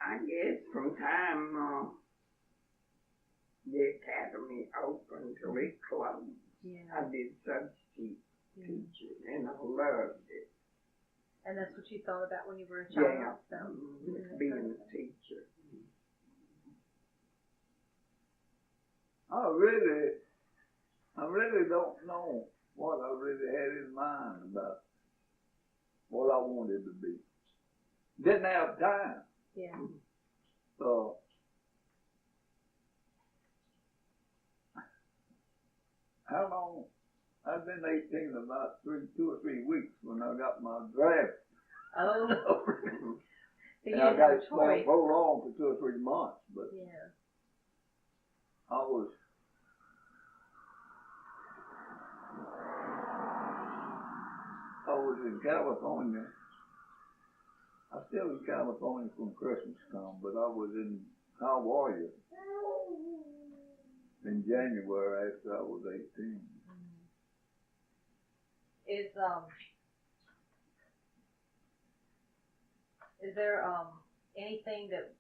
I guess, from time the academy opened till it closed. Yeah. I did substitute teaching, and I loved it. And that's what you thought about when you were a child? Yeah, So. being a teacher. I really don't know what I really had in mind about what I wanted to be. Didn't have time. Yeah. So how long? I've been 18 about 2 or 3 weeks when I got my draft. Oh. So you And I didn't got have it a choice. prolonged for 2 or 3 months, but Yeah. I was in California. I still in California when Christmas come, but I was in Hawaii in January after I was 18. Is there anything that,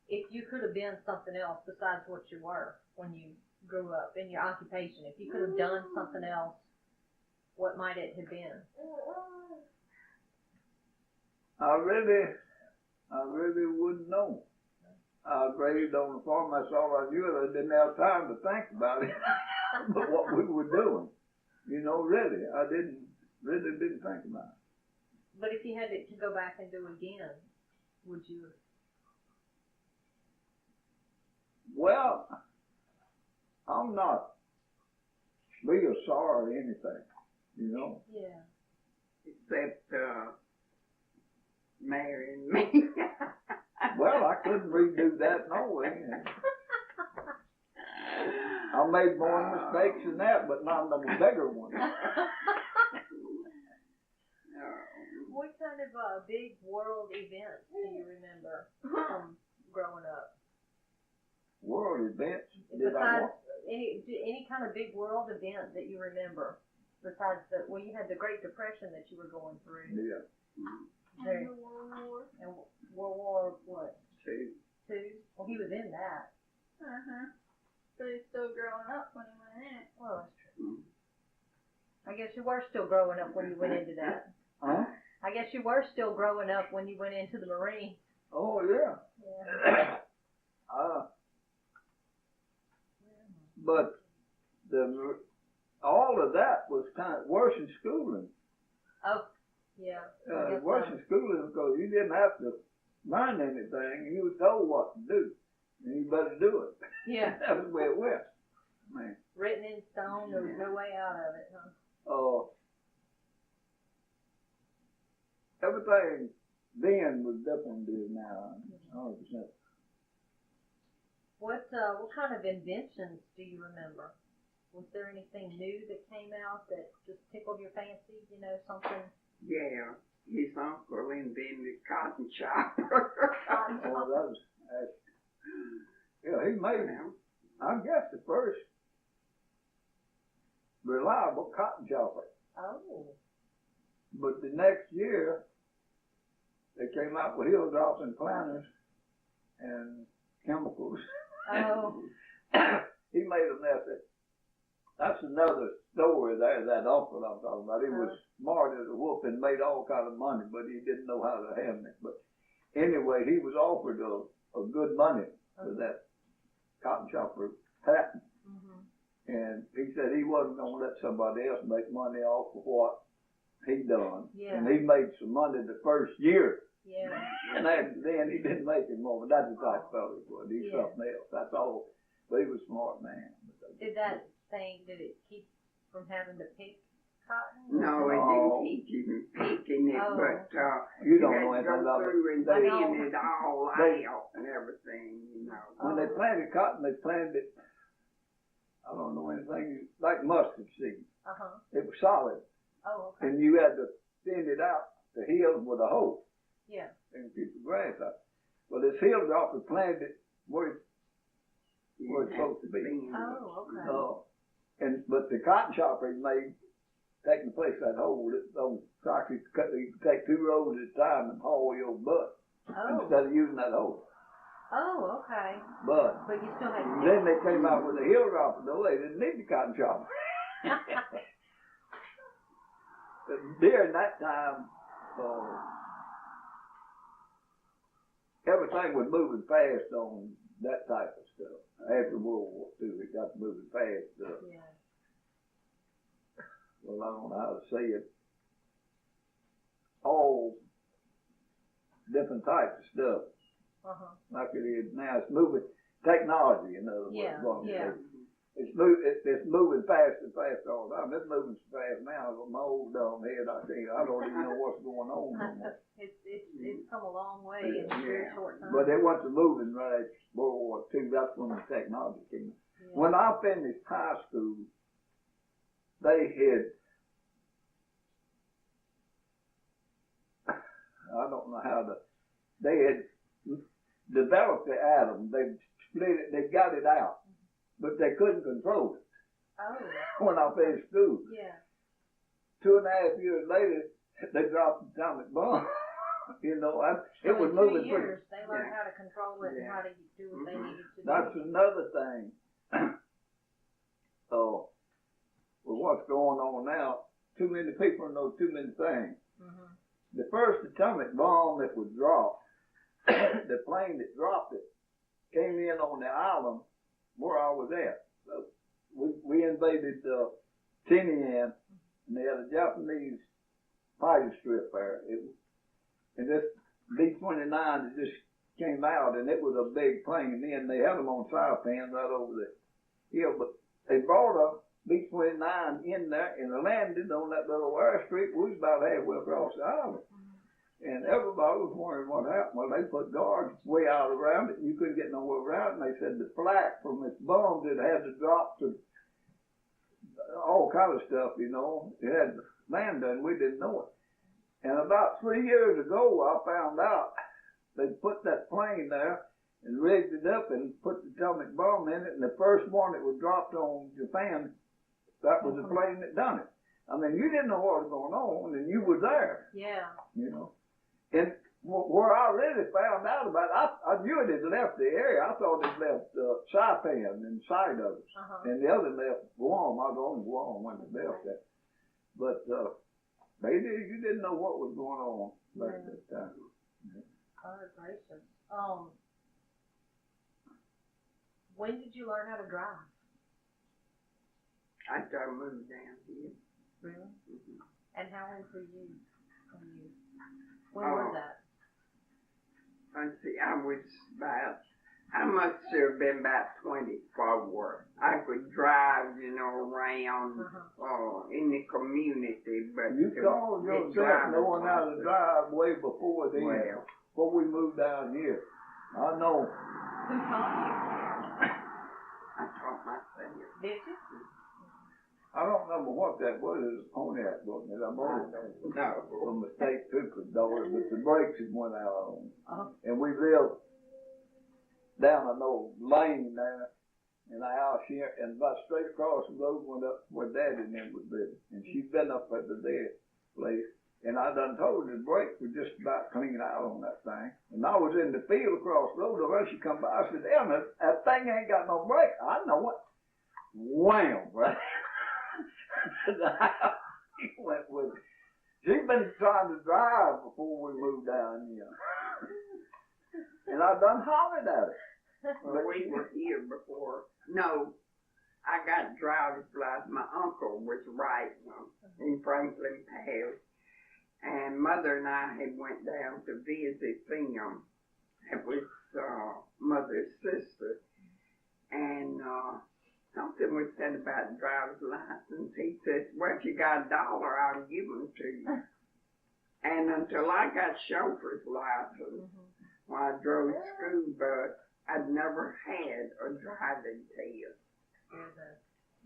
if you could have been something else besides what you were when you grew up in your occupation, if you could have done something else, what might it have been? I really wouldn't know. I raised on the farm, that's all I knew, and I didn't have time to think about it. But what we were doing, you know, really, I didn't think about it. But if you had to go back and do it again, would you? Well, I'm not real sorry or anything, you know. Yeah. Except marrying me. Well, I couldn't redo that no way. I made more mistakes than that, but not the bigger ones. What kind of big world events do you remember from growing up? World events? Besides any kind of big world event that you remember, besides you had the Great Depression that you were going through. Yeah. And the World War. And World War what? Two. Well, he was in that. But he's still growing up when he went in it. Well, that's true. I guess you were still growing up when you went into that. Huh? I guess you were still growing up when you went into the Marine. Oh, yeah. Yeah. But all of that was kind of worse than schooling. Oh, yeah. Worse than schooling because you didn't have to learn anything. You were told what to do, and you better do it. Yeah. That was the way it went. Man. Written in stone, there was no way out of it, huh? Everything then was different than it is now. 100%. What kind of inventions do you remember? Was there anything new that came out that just tickled your fancy? You know, something? Yeah, his uncle invented cotton chopper. Oh, that was, yeah, he made, I guess, the first reliable cotton chopper. Oh. But the next year, they came out with hill dropping planters and chemicals. Oh. He made a mess of it. That's another story there, that uncle I'm talking about. He was smart as a whoop and made all kind of money, but he didn't know how to handle it. But anyway, he was offered a good money for that cotton chopper patent. And he said he wasn't going to let somebody else make money off of what he done. Yeah. And he made some money the first year. Yeah. And then he didn't make any more, but that's the type of fellow he was. He's something else. That's all. But he was a smart man. Did it keep from having to pick cotton? No, it No. didn't teach you picking it, Oh. but, You don't had know to anything go about it. through and They- thin it all they- out and everything, you know. When they planted cotton, they planted it, I don't know anything, like mustard seed. Uh-huh. It was solid, Oh, okay. and you had to thin it out, the hills with a hoe, Yeah. and keep the grass out. Well, this hill dropper planted it where it's supposed to be. Oh, okay. But the cotton chopper he made, taking the place of that hole, those tractors you could take 2 rows at a time and haul your butt Oh. instead of using that hole. Oh, okay. But But you still had to then they came out with the hill dropper, though they didn't need the cotton chopper. During that time, everything was moving fast on that type of stuff. After World War II, it got moving fast. Yeah. Well, I don't know how to say it. All different types of stuff, Uh-huh. like it is now. It's moving technology, in other words. Yeah, what I'm yeah. saying. It's moving fast and fast all the time. It's moving so fast now. My old dumb head, I don't even know what's going on no more. It's come a long way in a very short time. But it wasn't moving right after World War II. That's when the technology came. Yeah. When I finished high school, they had, I don't know how to, they had developed the atom. They split it, they got it out, but they couldn't control it Oh. when I finished school. Yeah. 2.5 years later, they dropped the atomic bomb. You know, it was in 2 moving years, pretty. they learned how to control it and how to do what they needed to do. That's another thing. With what's going on now, too many people know too many things. Mm-hmm. The first atomic bomb that was dropped, the plane that dropped it, came in on the island where I was at. So we invaded Tinian, and they had a Japanese fighter strip there. And this B-29 that just came out, and it was a big plane. And then they had them on Saipan right over the hill. But they brought a B-29 in there and landed on that little airstrip. We was about halfway across the island. And everybody was wondering what happened. Well, they put guards way out around it, and you couldn't get nowhere around it. And they said the flak from this bomb that had to drop to all kind of stuff, you know. It had to land there, and we didn't know it. And about 3 years ago, I found out they put that plane there and rigged it up and put the atomic bomb in it. And the first one that was dropped on Japan, that was the plane that done it. I mean, you didn't know what was going on, and you were there. Yeah. You know. And where I really found out about it, I knew it had left the area. I thought it left Saipan inside of it. Uh-huh. And the other left Guam. I was on Guam when it left that. But you didn't know what was going on back at that time. Oh, gracious. When did you learn how to drive? After I moved down here. Really? Mm-hmm. And how old were you when was that? Let's see, I must have been about 24. I could drive, you know, around in the community, but You called yourself knowing how to drive way before then, before we moved down here. I know. Who taught you? I taught myself. Did you? I don't remember what that was. It was a Pontiac, wasn't it? I'm old. A mistake took the door, but the brakes had went out on. And we lived down an old lane there in the house here, and about straight across the road went up where Daddy and them was living. And she'd been up at their place. And I done told her the brakes were just about clean out on that thing. And I was in the field across the road, and she come by, I said, damn, that thing ain't got no brake. I know it. Wham, right? He went with it. She'd been trying to drive before we moved down here. And I done hollered at her. Well, we were here before. No, I got driver's license. My uncle was riding them in Franklin Parish. And Mother and I had went down to visit them. It was Mother's sister. And something was said about driver's license. He says, well, if you got $1, I'll give them to you. And until I got chauffeur's license, when I drove school bus, I'd never had a driving test.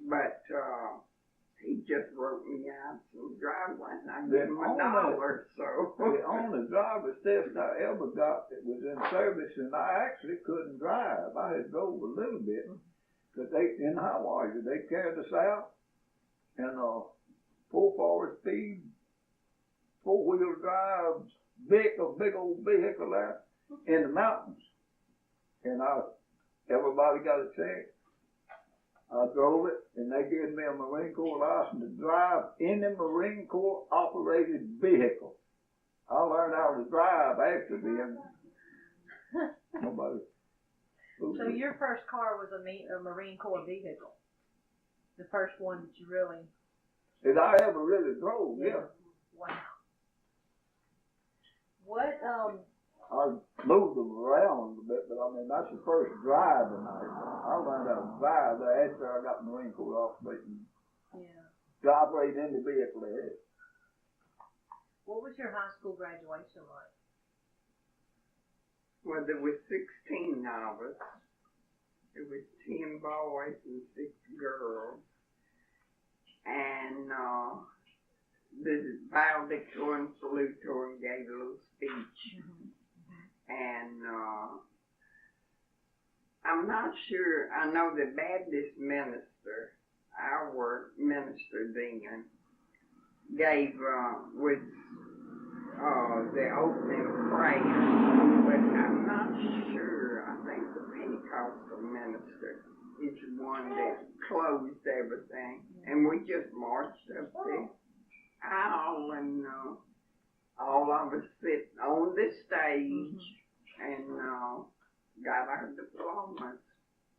But he just wrote me out some driver's license. I gave him $1, so. The only driver's test I ever got that was in service, and I actually couldn't drive. I had drove a little bit, because they, in Hawaii, they carried us out in a 4-4 speed, 4-wheel drive, big old vehicle there in the mountains. And everybody got a check. I drove it, and they gave me a Marine Corps license to drive any Marine Corps operated vehicle. I learned how to drive after then. Nobody. So your first car was a Marine Corps vehicle? The first one that you really... That I ever really drove, yeah. Wow. What, I moved them around a bit, but I mean, that's the first driving I learned how to drive after I got Marine Corps operating. Yeah. To operate any vehicle they had. What was your high school graduation like? Well, there was 16 of us. There was 10 boys and 6 girls. And the valedictorian, salutatorian gave a little speech. And I'm not sure, I know the Baptist minister, our minister then, gave, was the opening prayer, but I'm not sure. I think the Pentecostal minister is the one that closed everything, and we just marched up the aisle, and all of us sit on the stage, and got our diplomas.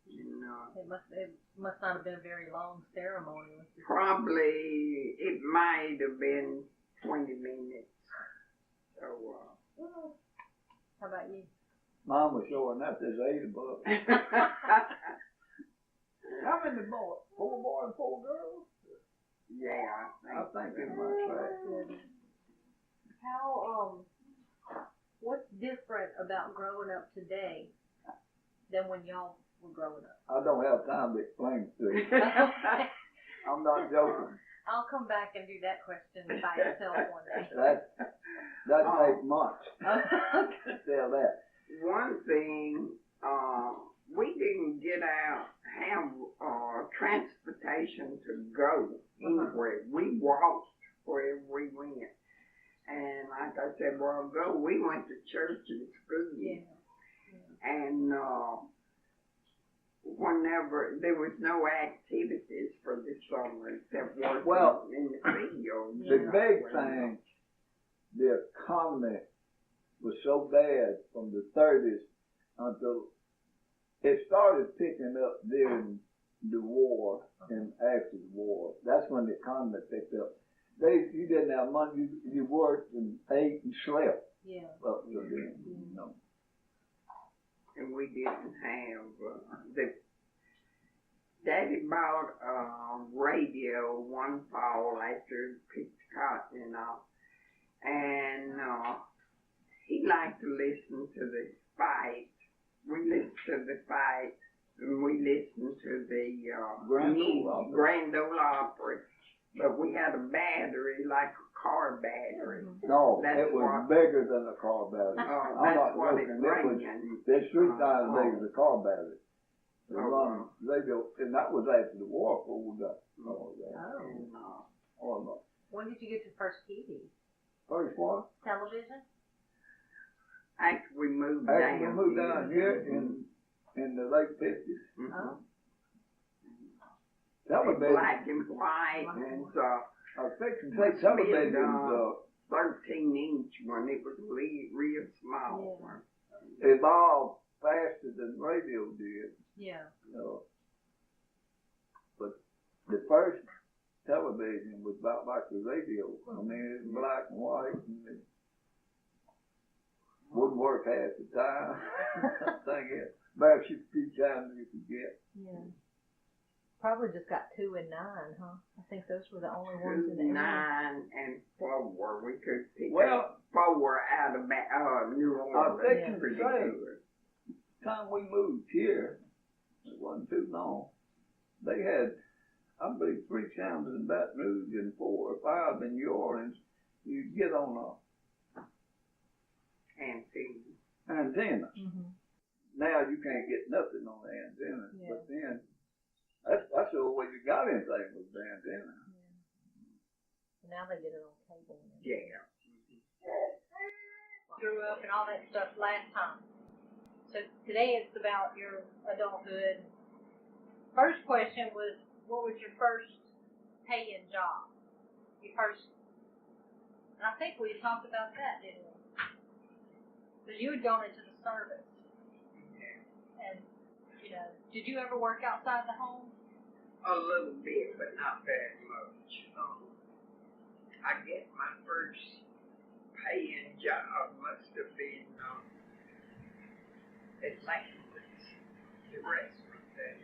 And, it must not have been a very long ceremony. Probably, it might have been 20 minutes. So, how about you? Mom was showing up this $80. How many boys? 4 boys and 4 girls? Yeah, I think it was right. How, what's different about growing up today than when y'all were growing up? I don't have time to explain it to you. I'm not joking. I'll come back and do that question by itself one day. That takes months. Tell that. One thing, we didn't have transportation to go anywhere. We walked wherever we went. And like I said a while ago, we went to church and school. Yeah. And whenever there was no activities for the summer except working in the field. The big thing, the economy was so bad from the 30s until it started picking up during the war and after the war. That's when the economy picked up. You didn't have money. You worked and ate and slept. Yeah. Up to then, you know. And we didn't have Daddy bought a radio one fall after he picked cotton and all, and he liked to listen to the fight. We listened to the fight, and we listened to the Grand Ole Opry. But we had a battery, like a car battery. No, it was bigger than a car battery. I'm not what joking. it This street time is big as a car battery. Radio, and that was after the war before we got all that. When did you get your first TV? First one? Television? After we moved down here in the late 50s. Mm-hmm. Television. Black and white, and I was fixing to say television 13-inch one. It was real small one. Evolved faster than radio did. Yeah. But the first television was about like the radio. I mean, it was black and white, and it wouldn't work half the time. Thing is, about a few times you could get. Yeah. Probably just got 2 and 9, huh? I think those were the only ones in the 9 area. and 4. We could pick Well, 4 out of New Orleans. think you Pretty say, good. time we moved here, it wasn't too long, they had, I believe, 3 towns in Baton Rouge and 4 or 5 in New Orleans. You'd get on antenna. Mm-hmm. Now you can't get nothing on the antenna, Yeah. but then that's the only way you got anything was the antenna. Yeah. Now they get it on cable. Yeah. Grew up and all that stuff last time. So today it's about your adulthood. First question was, what was your first paying job? Your first, and I think we talked about that, didn't we? Because you had gone into the service. And, you know, did you ever work outside the home? A little bit, but not very much. I guess my first paying job must have been at Langland's, the restaurant there.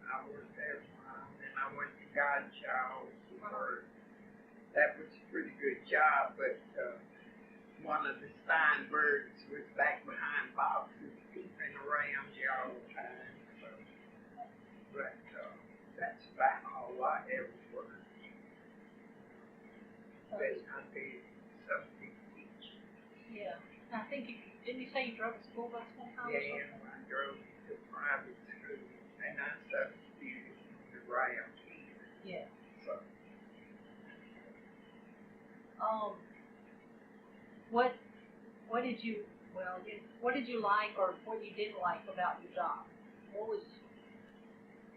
I worked there for a while, and I went to Godchild's. That was a pretty good job, but one of the Steinbergs was back behind boxes, peeping around you all the time. So, but that's about all I ever worked. But I did something each. Yeah. I think didn't you say you drove a school bus one time? Yeah, I drove to private school, and I substituted around here. Yeah. So, what did you like or what you didn't like about your job? What was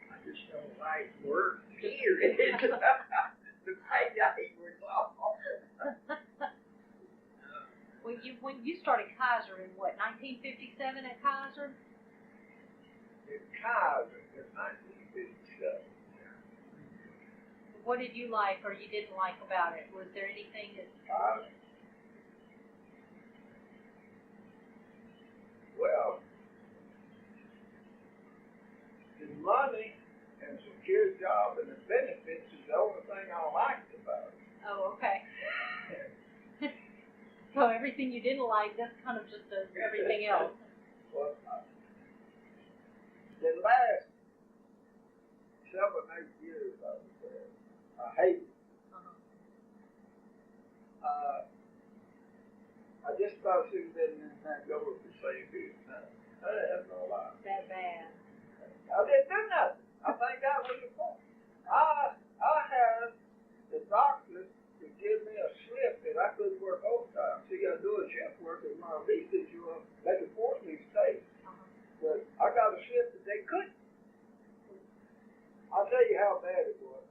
I just don't like work, period. The payday was awful. when you started Kaiser in what, 1957 at Kaiser? In Kaiser, in 1957. What did you like or you didn't like about it? Was there anything that Well, the money and secure job and the benefits is the only thing I liked about it. Oh, okay. So everything you didn't like, that's kind of just everything else. Well, the last 7 or 8 years I was there, I hated it. I just thought she was in and go with the same good time. I have no lie. That bad. I didn't do nothing. I think that was the point. I had the doctor to give me a slip that I couldn't work overtime. See, I do a shift work at my leases, they could force me to stay. But I got a slip that they couldn't. I'll tell you how bad it was.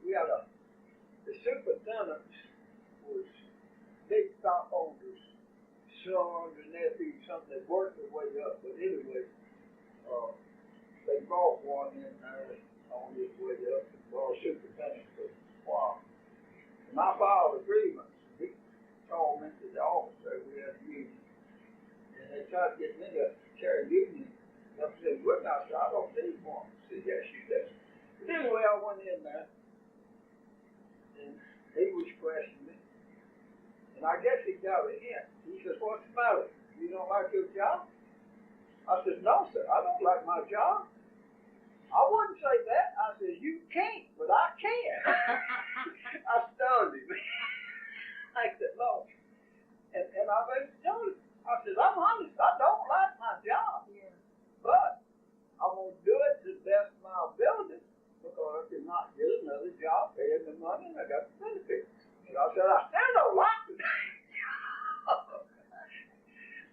We had the superintendent was big stockholders, sons and nephews, something that worked their way up. But anyway, they brought one in there on his way up, and well, superintendent for a while. And I filed a grievance. He called me to the office there. We had a union. And they tried to get me to carry a union. I said, well, I said, I don't need one. I said, yes, you do. But anyway, I went in there, and he was questioning me. And I guess he got a hint. He says, what's the matter? You don't like your job? I said, no, sir, I don't like my job. I wouldn't say that. I said, you can't, but I can. I stunned him. I said, no. And I basically told him, I said, I'm honest, I don't like my job. Yeah. But I'm going to do it to the best of my ability because I could not get another job paying the money and I got the benefits. And I said, I still don't like it.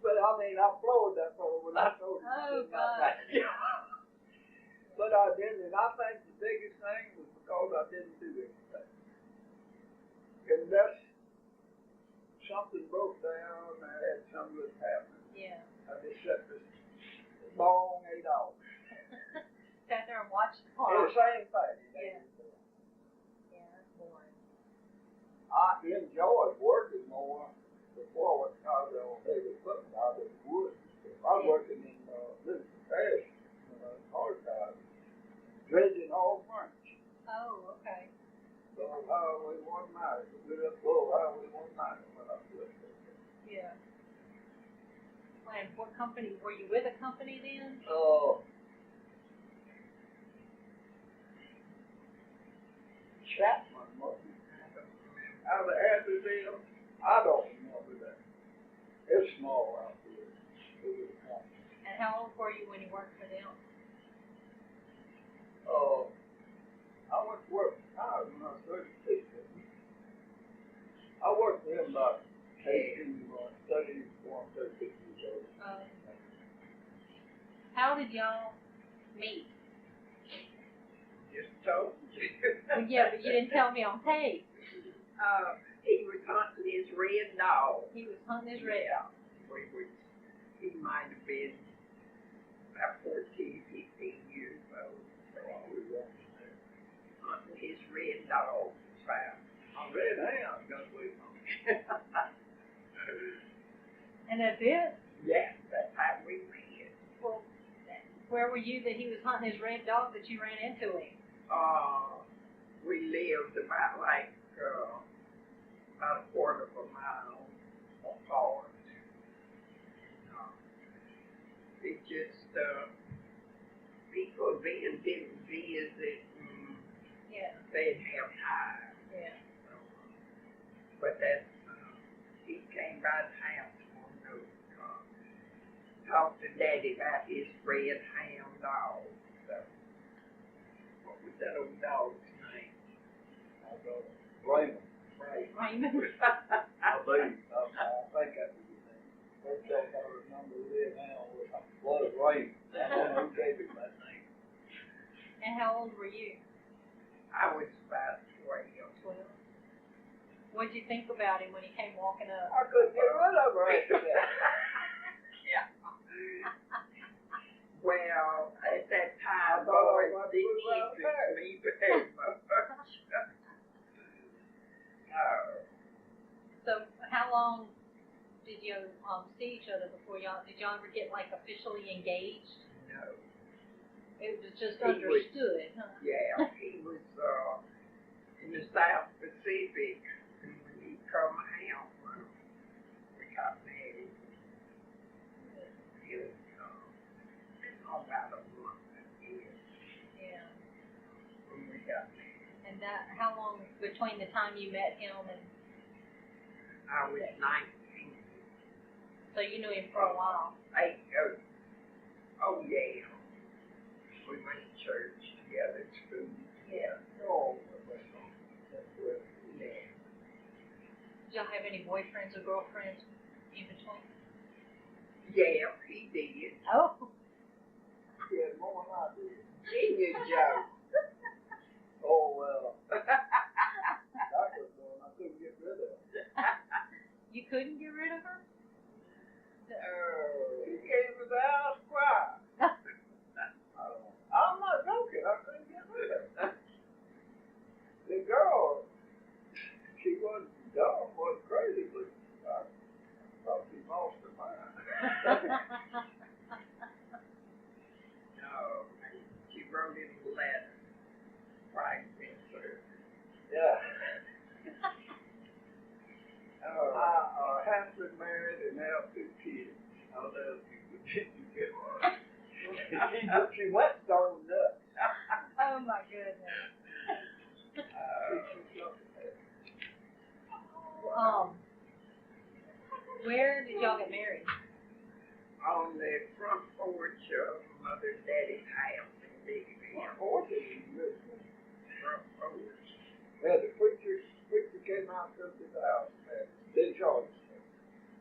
But I mean, I floored that fellow when I told him. Oh, God. But I didn't, and I think the biggest thing was because I didn't do anything. And that's something broke down, I had something that happened. Yeah. I just sat this long 8 hours. Sat there and watched the And car. the same thing. Yeah. Yeah, that's boring. I enjoyed working more before I was on heavy equipment out of the woods. I was working in little fashion, hard time. highway one night. We were up below highway one night when I was there. Yeah. And what company, were you with a company then? Chapman, wasn't it? Out of Aberdeen, I don't remember that. It's small out there. And how old were you when you worked for them? I went to work when I was 36. I worked for him about 36 years old. How did y'all meet? Just told you. Well, yeah, but you didn't tell me on tape. He was hunting his red dog. He was hunting his red. Yeah. He might have been about 14, 15 years old. So I was hunting his red dog. I red hound got away from me. And that's it? Yeah, that's how we met. Well, where were you that he was hunting his red dog that you ran into him? We lived about about a quarter of a mile apart. It just, people then didn't visit and Yeah. they'd have time. Yeah. But that's, he came by the house one day, talked to Daddy about his red hound dog. So, what was that old dog's name? I don't blame him. Raymond. I think that was his name. First thing I remember red hound was Raymond. I don't know who gave him that name. And how old were you? I was about 12. 12. What did you think about him when he came walking up? I couldn't get rid of her after that. Yeah. Well, at that time, I thought I boys was didn't about to interest me very much. So how long did you see each other before did y'all ever get like officially engaged? No. It was just He was- understood, huh? Yeah, he was in the South Pacific, and when he come out, we got married. It was about a month, Yeah. when we got married. And how long between the time you met him and I was 19. so you knew him for a while? Oh yeah. We went to church together, school together. Oh, Yeah. Did y'all have any boyfriends or girlfriends in between? Yeah, he did. Oh. he had more than I did. Genius Joe. Oh, well. That was one I couldn't get rid of. You couldn't get rid of her? He gave us the house cry. I'm not joking. I couldn't get rid of her. The girl, she wasn't dumb, wasn't crazy, but I thought she lost her mind. No, she wrote him a letter. Right, sir. Yeah. I happily married and have 2 kids. I'll never forget you. She went stone nuts. Oh my goodness. Where did y'all get married? On the front porch of Mother and Daddy's house in Bigville. Front porch. Yeah, the preacher came out to the house and did charge.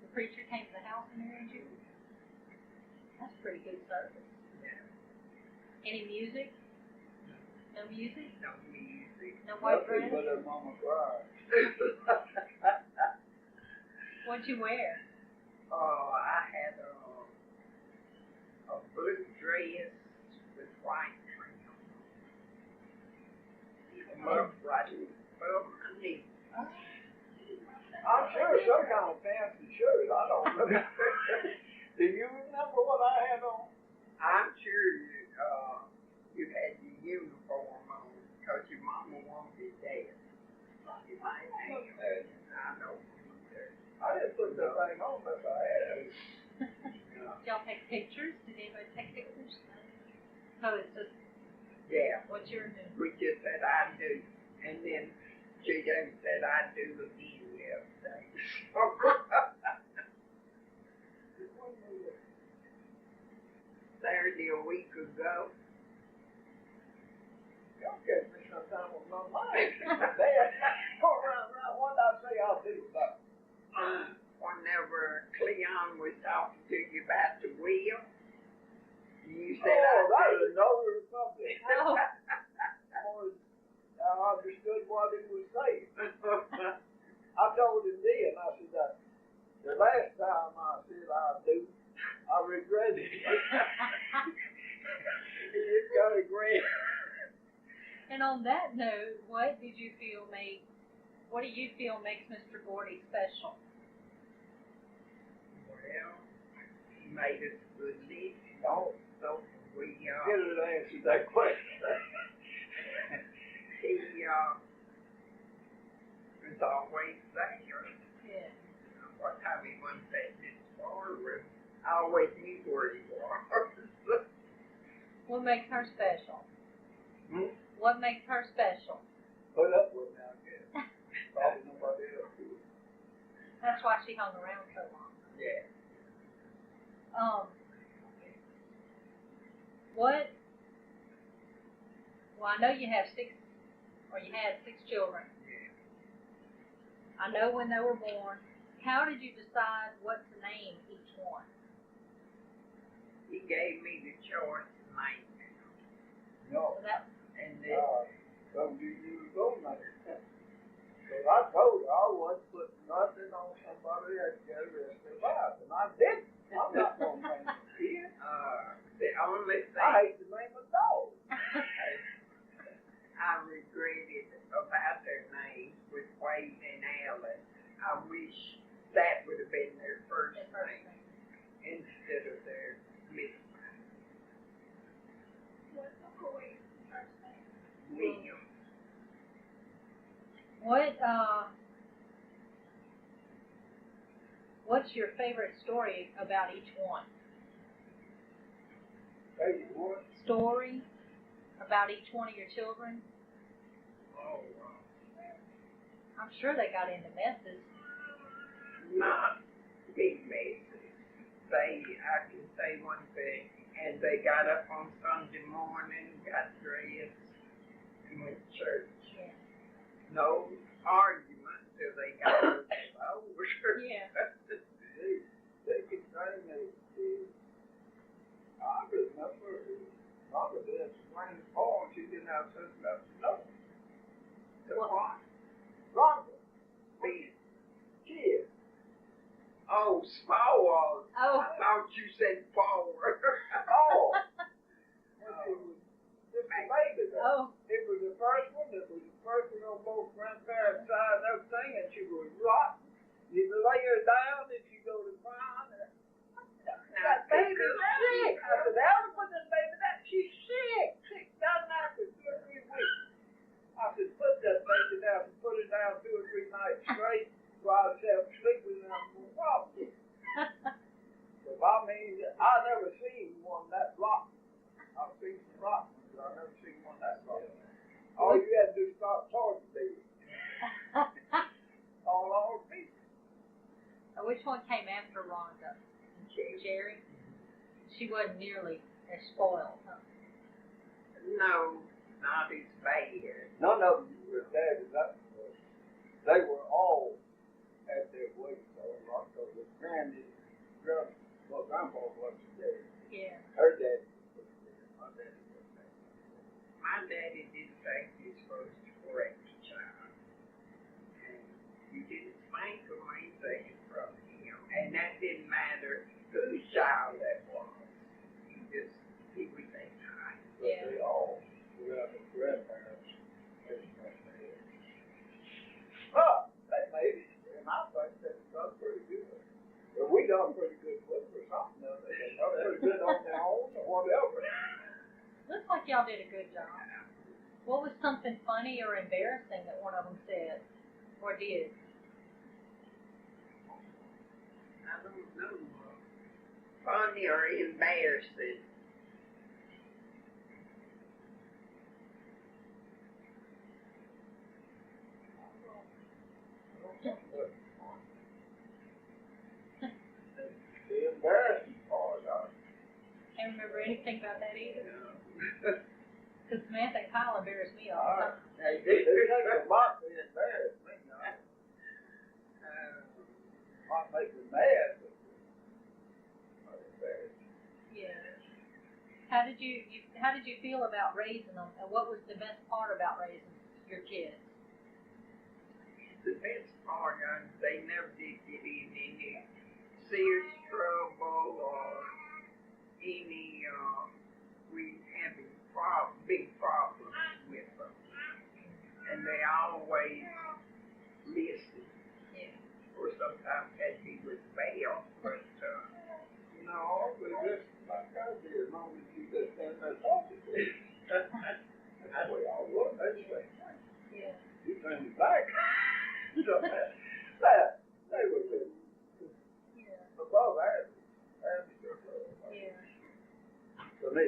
The preacher came to the house and married you? That's pretty good service. Yeah. Any music? No music? No music. No white Nothing dress? but her mama cried. What'd you wear? I had a blue dress with white trim. Up right above my knee. I'm sure some kind of fancy shirt. I don't remember. Do you remember what I had on? I'm sure you had your uniform on because your mama wanted that. my name. I don't either. I didn't put that thing on unless I had to. Did y'all take pictures? Did anybody take pictures? No, it's just Yeah, what's your name? we just said I do. And then J.J. said I do again the other day. Saturday a week ago. Y'all catch me sometime with my mind. Dad, go around, what did I say I'll do about it? Whenever Cleon was talking to you about the wheel, you said Oh, that I is another subject. Oh. I understood what he was saying. I told him then, I said that the last time I said I do, I regretted it. He just got a grant. And on that note, what do you feel makes Mr. Gordy special? Well, he made us good living. So we, Get her to answer that question. he, was always there. Yeah. What time he went back to his barroom, I always knew where he was. What makes her special? Hmm? What makes her special? Put up with me, I guess. Probably nobody else would. That's why she hung around so long. Yeah. Well, I know you have you had six children. Yeah. I know when they were born. How did you decide what to name each one? He gave me the choice to name them. No. So that, And then, Told you was going there. But I told her I wasn't putting nothing on somebody else the rest of their life, and I didn't. I'm not going to name a kid. the only thing I hate to name a dog. I regretted about their names was Wade and Allen. I wish that would have been their first name instead of their middle name. What's McCoy's first name? William. What's your favorite story about each one? Hey, what? Story about each one of your children? Oh, I'm sure they got into messes. not big messes. I can say one thing, and they got up on Sunday morning, got dressed, and went to church. Yeah. No argument till they got over. Yeah. They could train those kids. I remember Mother did Granny and PawPaw, and she didn't have sense enough to know. The what? Rhonda, The- kid. Oh, Spawwalls. Oh. I thought you said Paul. Oh. When she was just a baby. Oh. It was the first one. It was the first one on both grandparents' side and everything, and she was rotten. You lay her down, and she go to crying. That baby's sick. I said, Alan, put this baby down. She's sick. Sick. Down there for 2 or 3 weeks. I said, put that baby down. And put it down 2 or 3 nights straight while I was sleeping and I'm no problem. But I mean, I never seen one that rotten. I've seen some rotten ones, but I've never seen one that rotten. All you had to do is start charging baby. All over me. Which one came after Rhonda? Jerry? She wasn't nearly as spoiled, huh? No, not as bad. None of them were as bad as that was. They were all at their weight, though. Like the Granny, Grandpa wasn't there. Yeah. Her daddy was there. My daddy was there. My daddy didn't think his first correct child. And you didn't spank him or anything from him. And that didn't matter whose child that was. He was that kind. But Yeah. they all were out of grandparents. But they made it, and I think they've done pretty good. But we done pretty good with them or something. They done pretty good on their own or whatever. Looks like y'all did a good job. What was something funny or embarrassing that one of them said? did? I don't know. Funny or embarrassing? The embarrassing part, Can't remember anything about that either. Because Samantha and Kyle embarrassed me all the time. Hey, they take a lot to embarrass me, might make me mad, but not embarrassed. Yeah. How did you feel about raising them, and what was the best part about raising your kids? The best part of it, they never did get in any serious trouble or any, we had any big problems with them. And they always listened. Yeah. Or sometimes had me with bail, but, No, but just like I did, as long as you just stand there talking to me. That's what y'all was, that's the way. Yeah. You turn your back. They were good. Yeah. Above average or so. Yeah. To me.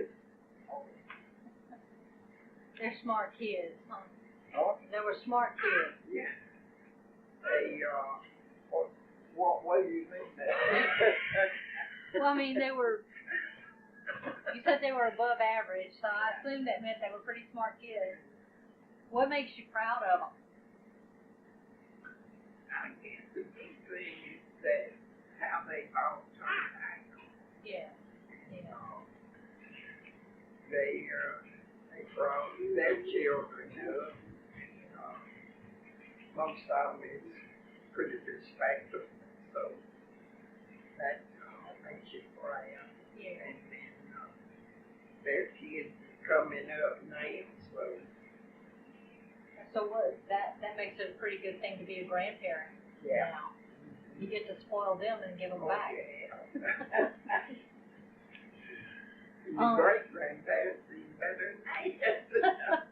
They're smart kids, huh? Oh, They were smart kids. yeah. They, what way do you think that? Well, I mean, they were. You said they were above average, so I assumed that meant they were pretty smart kids. What makes you proud of them? I guess the big thing is that how they all turned out. Yeah. Yeah. They brought their children up. Most of them is pretty respectable, so that makes you proud. Yeah. And then their kids coming up now, so So what? That makes it a pretty good thing to be a grandparent. yeah. Now. You get to spoil them and give them back. Yeah. The great grandparents even better than that.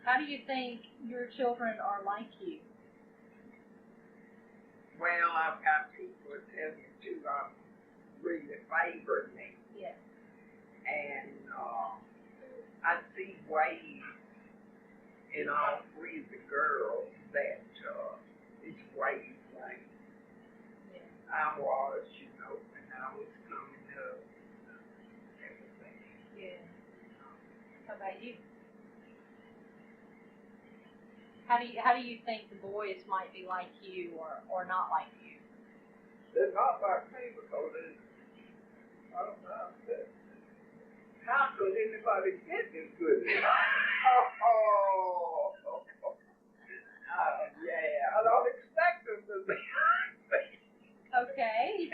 How do you think your children are like you? Well, I've got people that tell me two of them really favor me. Yeah. And I see ways in all three of the girls that it's ways like Yeah. I was, when I was coming up and everything. Yeah. How about you? How do you think the boys might be like you or not like you? They're not like me because I don't know. How could anybody get this good? Yeah, I don't expect them to be. Okay.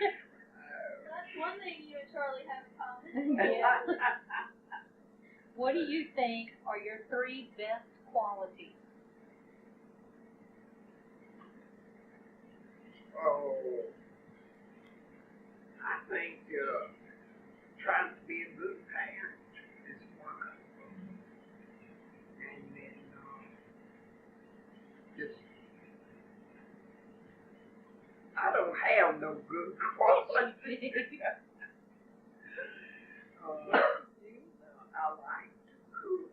That's one thing you and Charlie have in common. Yeah. What do you think are your 3 best qualities? Oh, I think trying to be a good parent is one of them. And then just, I don't have no good qualities. I like to cook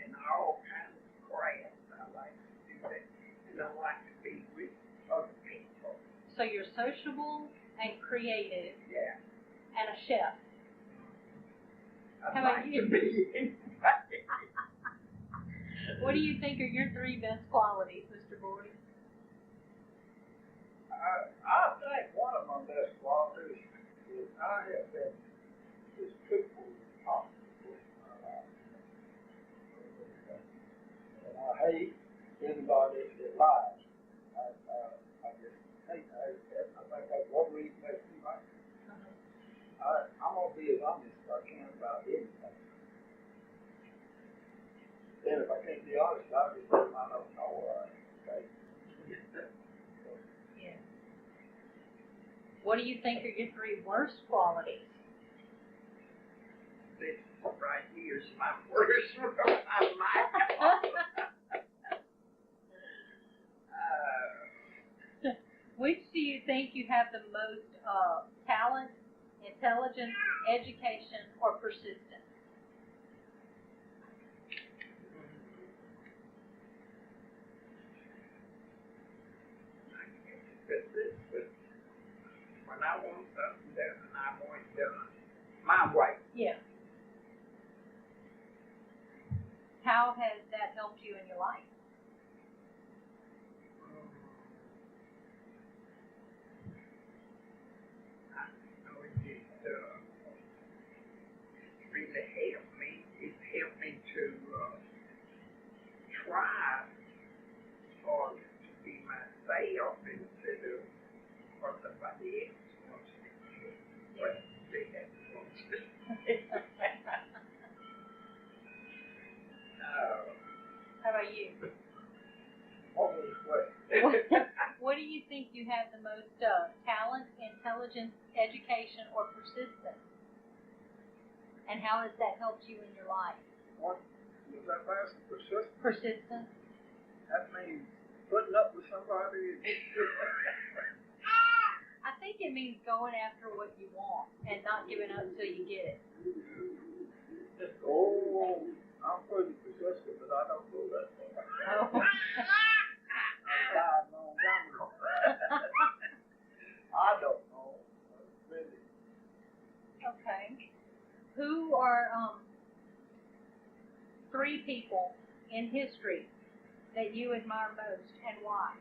and all kinds of crafts. I like to do that. And I like to be with other people. So you're sociable and creative Yeah. and a chef. I'd How about like you? to be anybody. What do you think are your 3 best qualities, Mr. Boyd? I think one of my best qualities is I have been as truthful as possible in my life. And I hate anybody that lies. I just hate that. I think that's one reason makes me like it. I'm going to be as honest as I can about anything. Then if I can't be honest, I'll just let my own know where I am. Okay? Yeah. What do you think are your 3 worst qualities? This right here is my worst one. I like it. Which do you think you have the most talent, intelligence, education, or persistence? When I want something done, and I want it done my way. Yeah. How has that helped you in your life? I know it just really helped me. It helped me to try or to be myself instead of what somebody else wants me to do. What they have wants to do. How about you? What was the question? What do you think you have the most talent, intelligence, education, or persistence? And how has that helped you in your life? What was that last? Persistence? Persistence. That means putting up with somebody. I think it means going after what you want and not giving up until you get it. Oh, I'm pretty persistent, but I don't go that far. Oh. I died a long time ago. I don't know. Really. Okay. Who are 3 people in history that you admire most and why?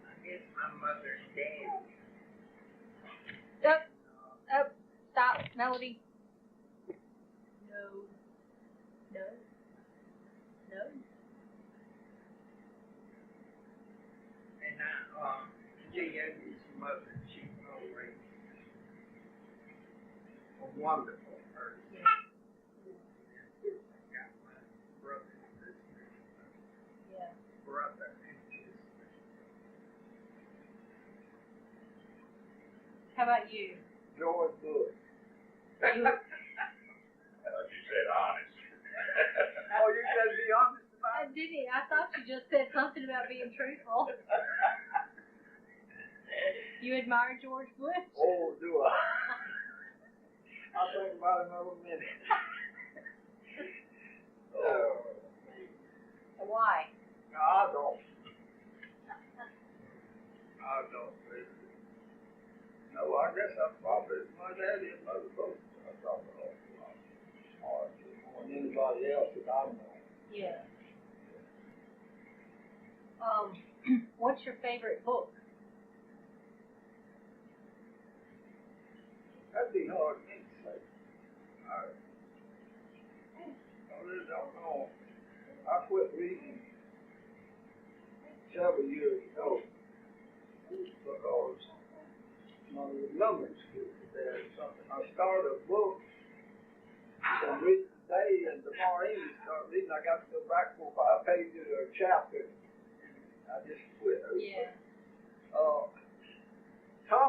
I guess my mother and dad. Stop, Melody. No. And G.O.'s mother, she was always a wonderful person. I got my brother and sister. Yeah. Brother and sister. How about you? George Bush. You You said honest. Oh, you gotta be honest about it. did it. I thought you just said something about being truthful. You admire George Bush? Oh, do I? I'll think about it another minute. Oh. Why? No, I don't. Really. No, I guess I'm probably my daddy and mother both. I probably a lot smarter than anybody else that I know. Yeah. What's your favorite book? That'd be hard for me to say. I really don't know. I quit reading several years ago because my numbers there or something. I started a book and read today and tomorrow evening start reading. I got to go back 4 or 5 pages or a chapter. I just quit. Yeah. Tom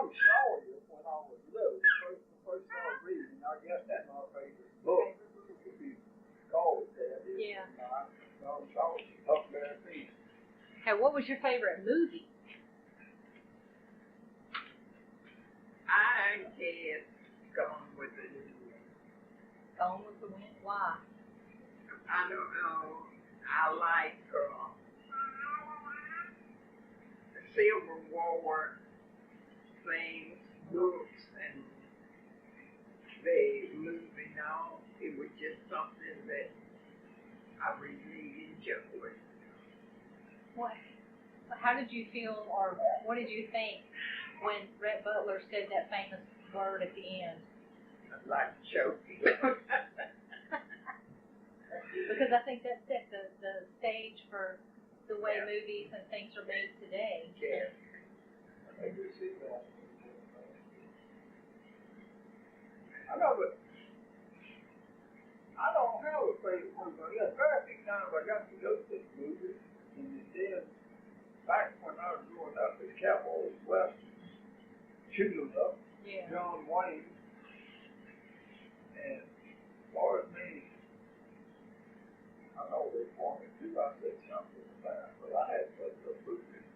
Sawyer, when I was little, the first started reading, I guess that's my favorite book. If you call it that. Yeah. Tom Sawyer, Huckleberry Finn. Okay, what was your favorite movie? I guess Gone with the Wind. Gone with the Wind. Why? I don't know. I like the Civil War things, books, and the moving on. It was just something that I really enjoyed. What? How did you feel, or what did you think when Rhett Butler said that famous word at the end? I like choking. Because I think that set the stage for the way movies and things are made today. Yeah. I do see that. I know, but I don't have a favorite movie. Yeah, very few times I got to go to this movie, and then back when I was growing up, the Cowboys West shooting up, Yeah. John Wayne, and as far as me, I know they wanted to. I said something about it, but I had put the movies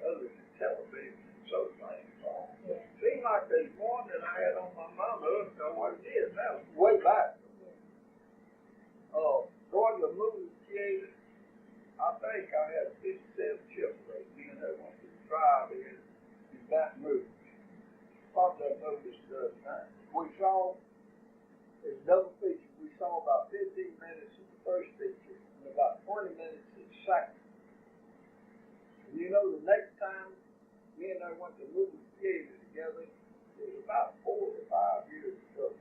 other than television and so things on. It seemed like there's one that I had on my mama. I don't know what it is. That was way back. Going to the movie theater, I think I had a 57 Chevrolet. Me and her went to the drive-in in Baton Rouge. Probably that movie the other time. We saw, it's double feature. We saw about 15 minutes of the first feature and about 20 minutes of the second. And you know, the next time me and her went to the movie theater together, it was about 4 or 5 years ago.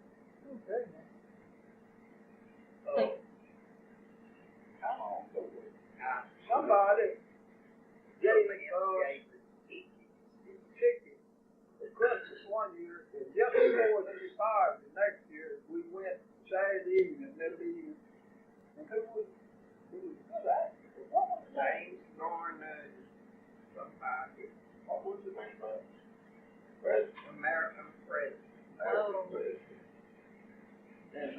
Okay. How long ago was it? Somebody gave ticket at Christmas one year, and just before they retired the next year, we went Saturday evening, middle evening. And who was good actor? What was the name? Somebody. What was the name of it? American President. And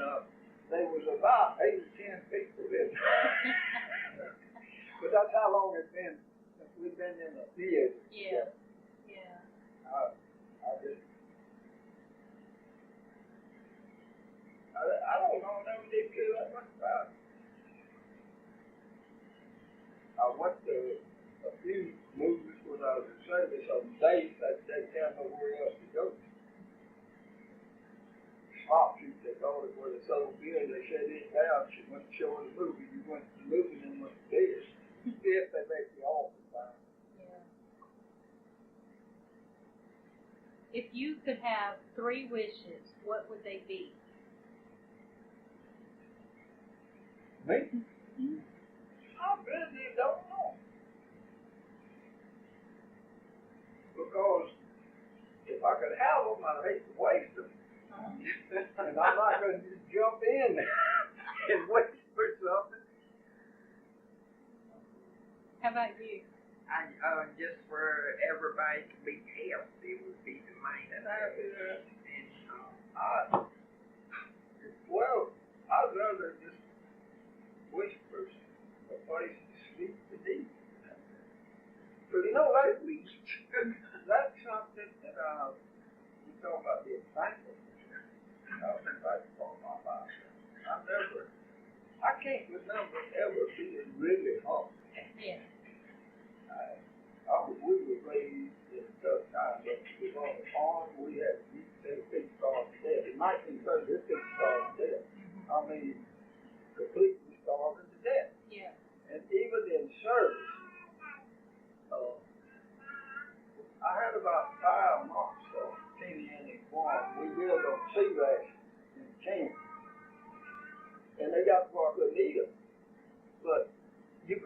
there was about 8 or 10 people in there. But that's how long it's been since we've been in the theater. Yeah. Yeah. I don't know, never did feel that much about it. I went to a few movies when I was in service on days that they didn't know where else to go. Slop shoot, they called it, where they sold beer. They shut it down. She went to show the movie. You went to the movie and went to bed. If they make the offer time. Yeah. If you could have 3 wishes, what would they be? Me? I really don't know. Because if I could have them, I'd hate to waste them. And I'm not going to just jump in and wait for something. How about you? Just for everybody to be healthy would be the main thing. Well, I'd rather just wish for a place to sleep to eat. But you know, that's something that you talk about being thankful. I've been thankful for my life. I can't remember ever being really hungry. Yeah. We were raised in a tough time, but we were on the farm. We had pig starved to death. In 1930, this pig starved to death. I mean, completely starving to death. Yeah. And even in service, I had about 5 months of Penny and farm. We lived on sea ration in camp. And they got where I couldn't eat them. But you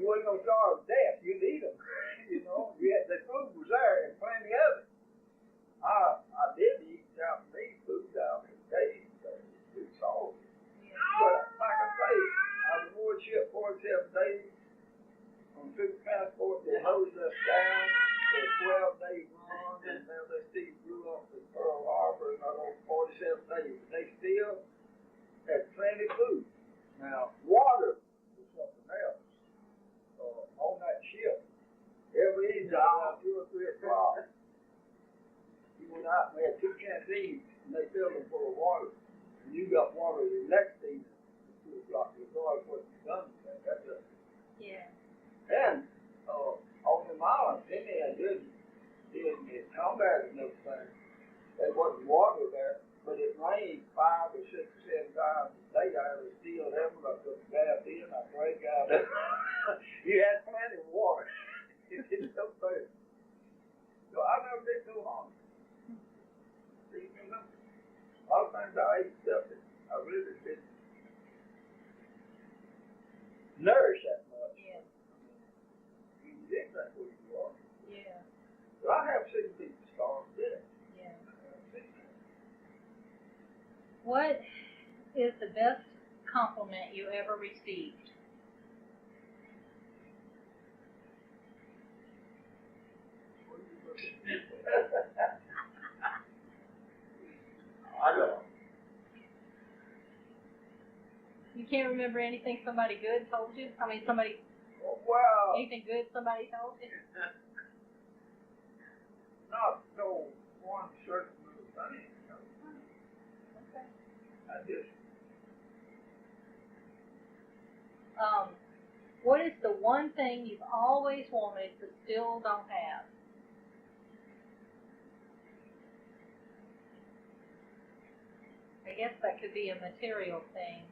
wasn't going to starve to death. You'd eat them. You know, the food was there and plenty of it. I did eat Japanese food down in the days. It was too salty. Yeah. But like I say, I was aboard ship 47 days on food transport. They hosed us down for a 12-day run, and then they still blew up in Pearl Harbor another 47 days. They still had plenty of food. Now, water was something else. On that ship, every evening around 2 or 3 o'clock, you went out and we had 2 canteens, and they filled them full of water. And you got water the next evening at 2 o'clock, regardless what you done with that. That's it. Yeah. And on the island, then they had didn't combat another thing. There wasn't water there, but it rained 5 or 6 or 7 times a day. I was steal them, I took bath in, I drank out of it. You had plenty of water. It didn't go there. So I never did go hungry. A lot of times I ate stuff that I really didn't nourish that much. Yeah. You didn't think who you are. Yeah. But I have seen people starve to death. Yeah. What is the best compliment you ever received? I don't know. You've can't remember anything somebody good told you? I mean, Well, anything good somebody told you? not no one certain little thing. Okay. I just, What is the one thing you've always wanted but still don't have? I guess that could be a material thing.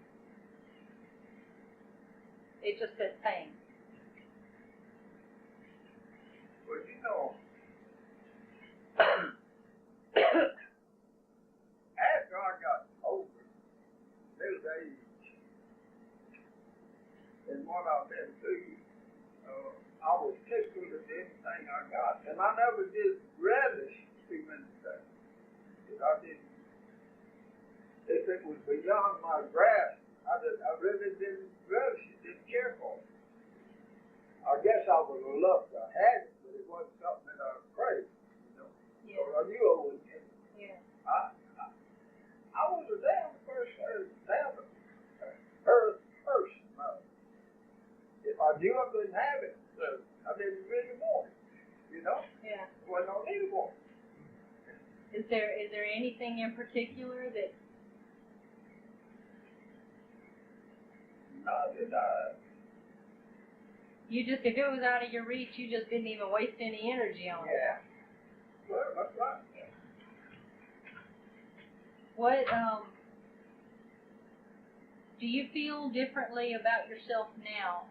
It just says thing. well, you know, after I got older, middle age, and what I've been through, I was tickled at anything I got, and I never did relish too many things. I didn't. If it was beyond my grasp, I really didn't relish it, didn't care for it. I guess I would have loved to have it, but it wasn't something that I craved, you know. Yeah. Or you always did. Yeah. I was a damn earth person. If I knew I couldn't have it, I didn't really want it, you know. Yeah. Well, no need for it. Is there anything in particular that? Not that You just, if it was out of your reach, you just didn't even waste any energy on it. yeah. Well, that's right. What, do you feel differently about yourself now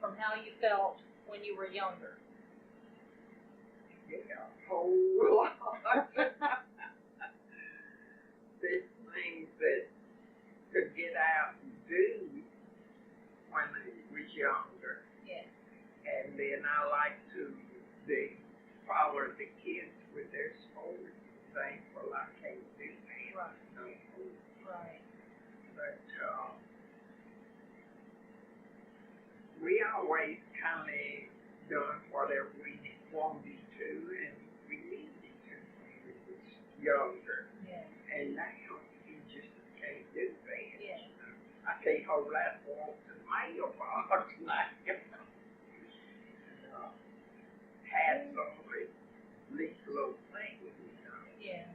from how you felt when you were younger? Yeah, a whole lot. There's things that to get out and do when I was younger. Yeah. And then I like to follow the kids with their sports and things. Well, I can't do that. Right. No. Right. But we always kind of done whatever we wanted to and we needed to when we was younger. Yeah. And now you just can't do that. Yeah. I can't hold that walk to the mailbox now. Hats on these little things, you know. Yeah.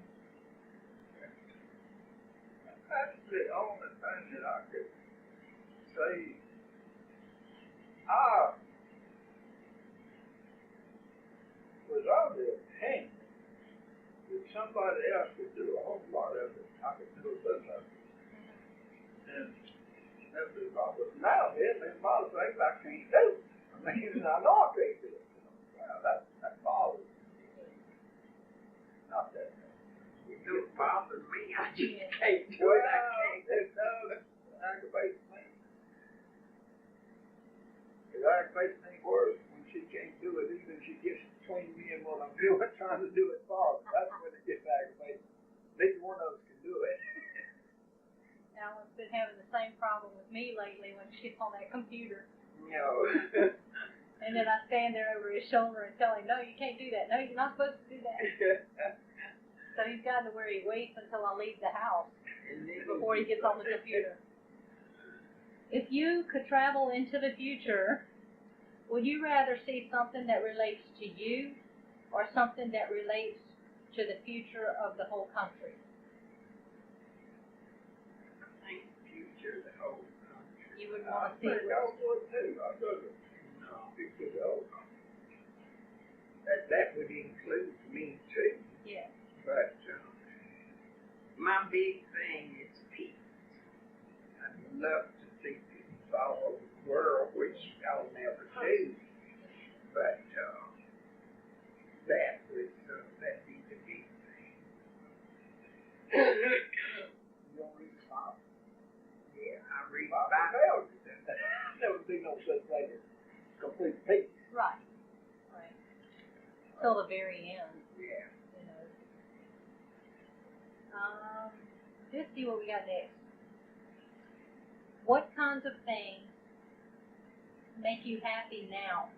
That's the only thing that I could say. I was of the opinion that somebody else could do a whole lot of it. I could do a little of it. And that's the problem. Now, there's a lot of things I can't do. I mean, I know I can't do it. Well, that bothers me. Not that. It don't bother me. I just Yeah. can't do Well, it. I can't. it aggravates me. It aggravates me worse when she can't do it, even if she gets between me and what I'm doing, trying to do it for her. That's when it gets aggravating. Neither one of us can do it. Alan's been having the same problem with me lately when she gets on that computer. No. And then I stand there over his shoulder and tell him, no, you can't do that. No, you're not supposed to do that. So he's gotten to where he waits until I leave the house before he gets on the computer. If you could travel into the future, would you rather see something that relates to you or something that relates to the future of the whole country? I think future the whole country. You would want to see I think I would too. I would. No. Future the whole country. That would include me too. Yeah. But my big thing is peace. I'd love to see peace all over the world, which I'll never do. But that'd be the big thing. You don't read the Bible. Yeah, I read Bible Bible. tells you that there would be no such thing as complete peace. Right. Right. Till the very end, Yeah. you know. Let's see what we got next. What kinds of things make you happy now?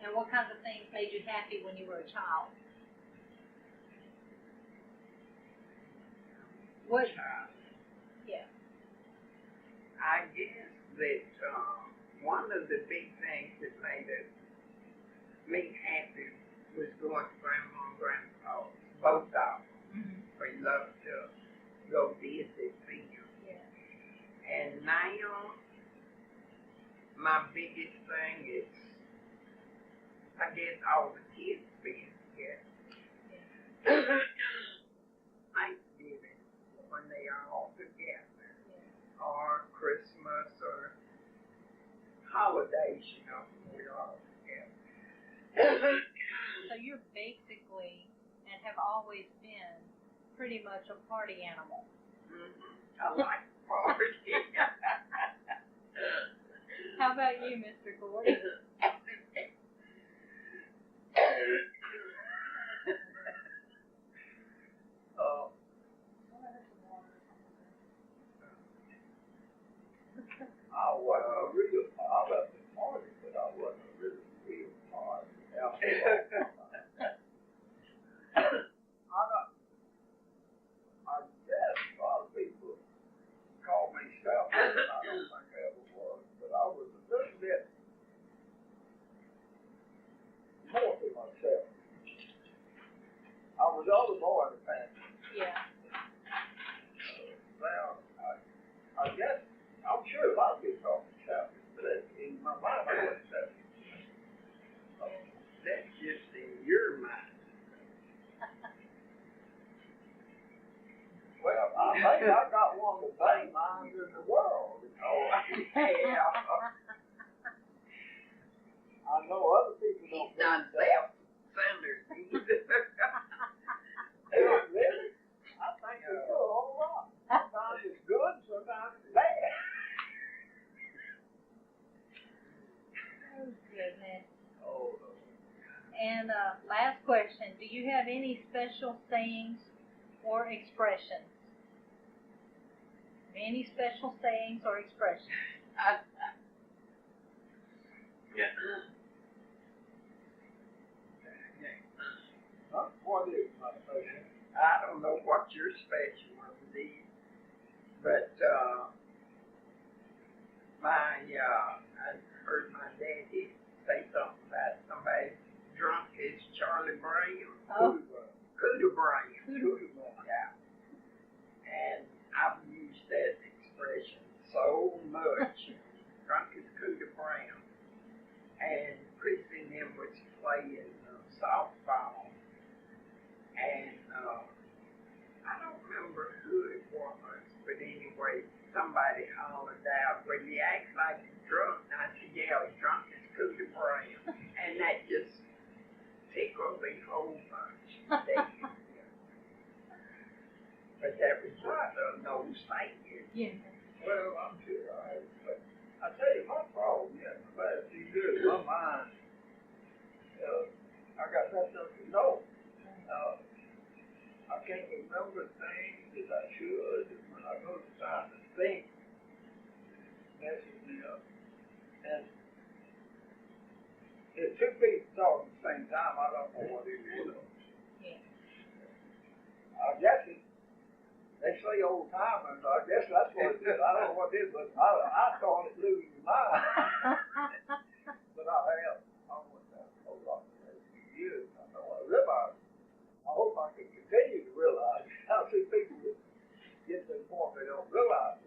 And what kinds of things made you happy when you were a child? What? Yeah. I guess that one of the big things that made me happy was going to Grandma and Grandpa, both of them. Mm-hmm. We loved to go visit them. Yeah. And now, my biggest thing is, I guess, all the kids being together. Yeah. Thanksgiving, when they are all together, Yeah. or Christmas, or holidays, you know, we're all together. So you're basically, and have always been, pretty much a party animal. Mm-hmm. I like party. How about you, Mr. Gordy? I wasn't a real party. I left the party, but I wasn't a real party. I guess a lot of people call me selfish, and I don't think I ever was, but I was a little bit more to myself. I was the older boy in the family. Yeah. Well, I guess, I'm sure a lot of people call me selfish, but in my mind, I wasn't selfish. That's just in your mind. Well, I think I got one of the best minds in the world. Oh, yeah. I know other people don't He's not think that. self-centered either. Really? I think we do a whole lot. Sometimes it's good, sometimes it's bad. Oh, goodness. Oh, And last question, do you have any special sayings or expressions? Any special sayings or expressions? huh? What is my special? I don't know what your special one is, but I heard my daddy say something about somebody drunk as Charlie Brown. Oh. Cooter Brown. Cooter Brown. Yeah. And I've used that expression so much. Drunk as Cooter Brown. And Chrissy and them was playing softball. And I don't remember who it was, but anyway, somebody hollered out, "Well, he acts like he's drunk." And I said, "Yeah, he's drunk as Cooter Brown." And that just tickled the whole bunch. But that was just an old saying. Yeah. Well, I'm sure but I tell you, my problem, the last few years, my mind, I got messed up with no. I can't remember things that I should, and when I go to time to think, it messes me up. And if two people talk at the same time, I don't know what it is. Yeah. I guess they say old timers, I guess that's what it is. I don't know what it is, but I call it losing your mind. But I have. I went down a whole lot the last few years. I know I realize. I hope I can continue to realize. I see people that get to the point they don't realize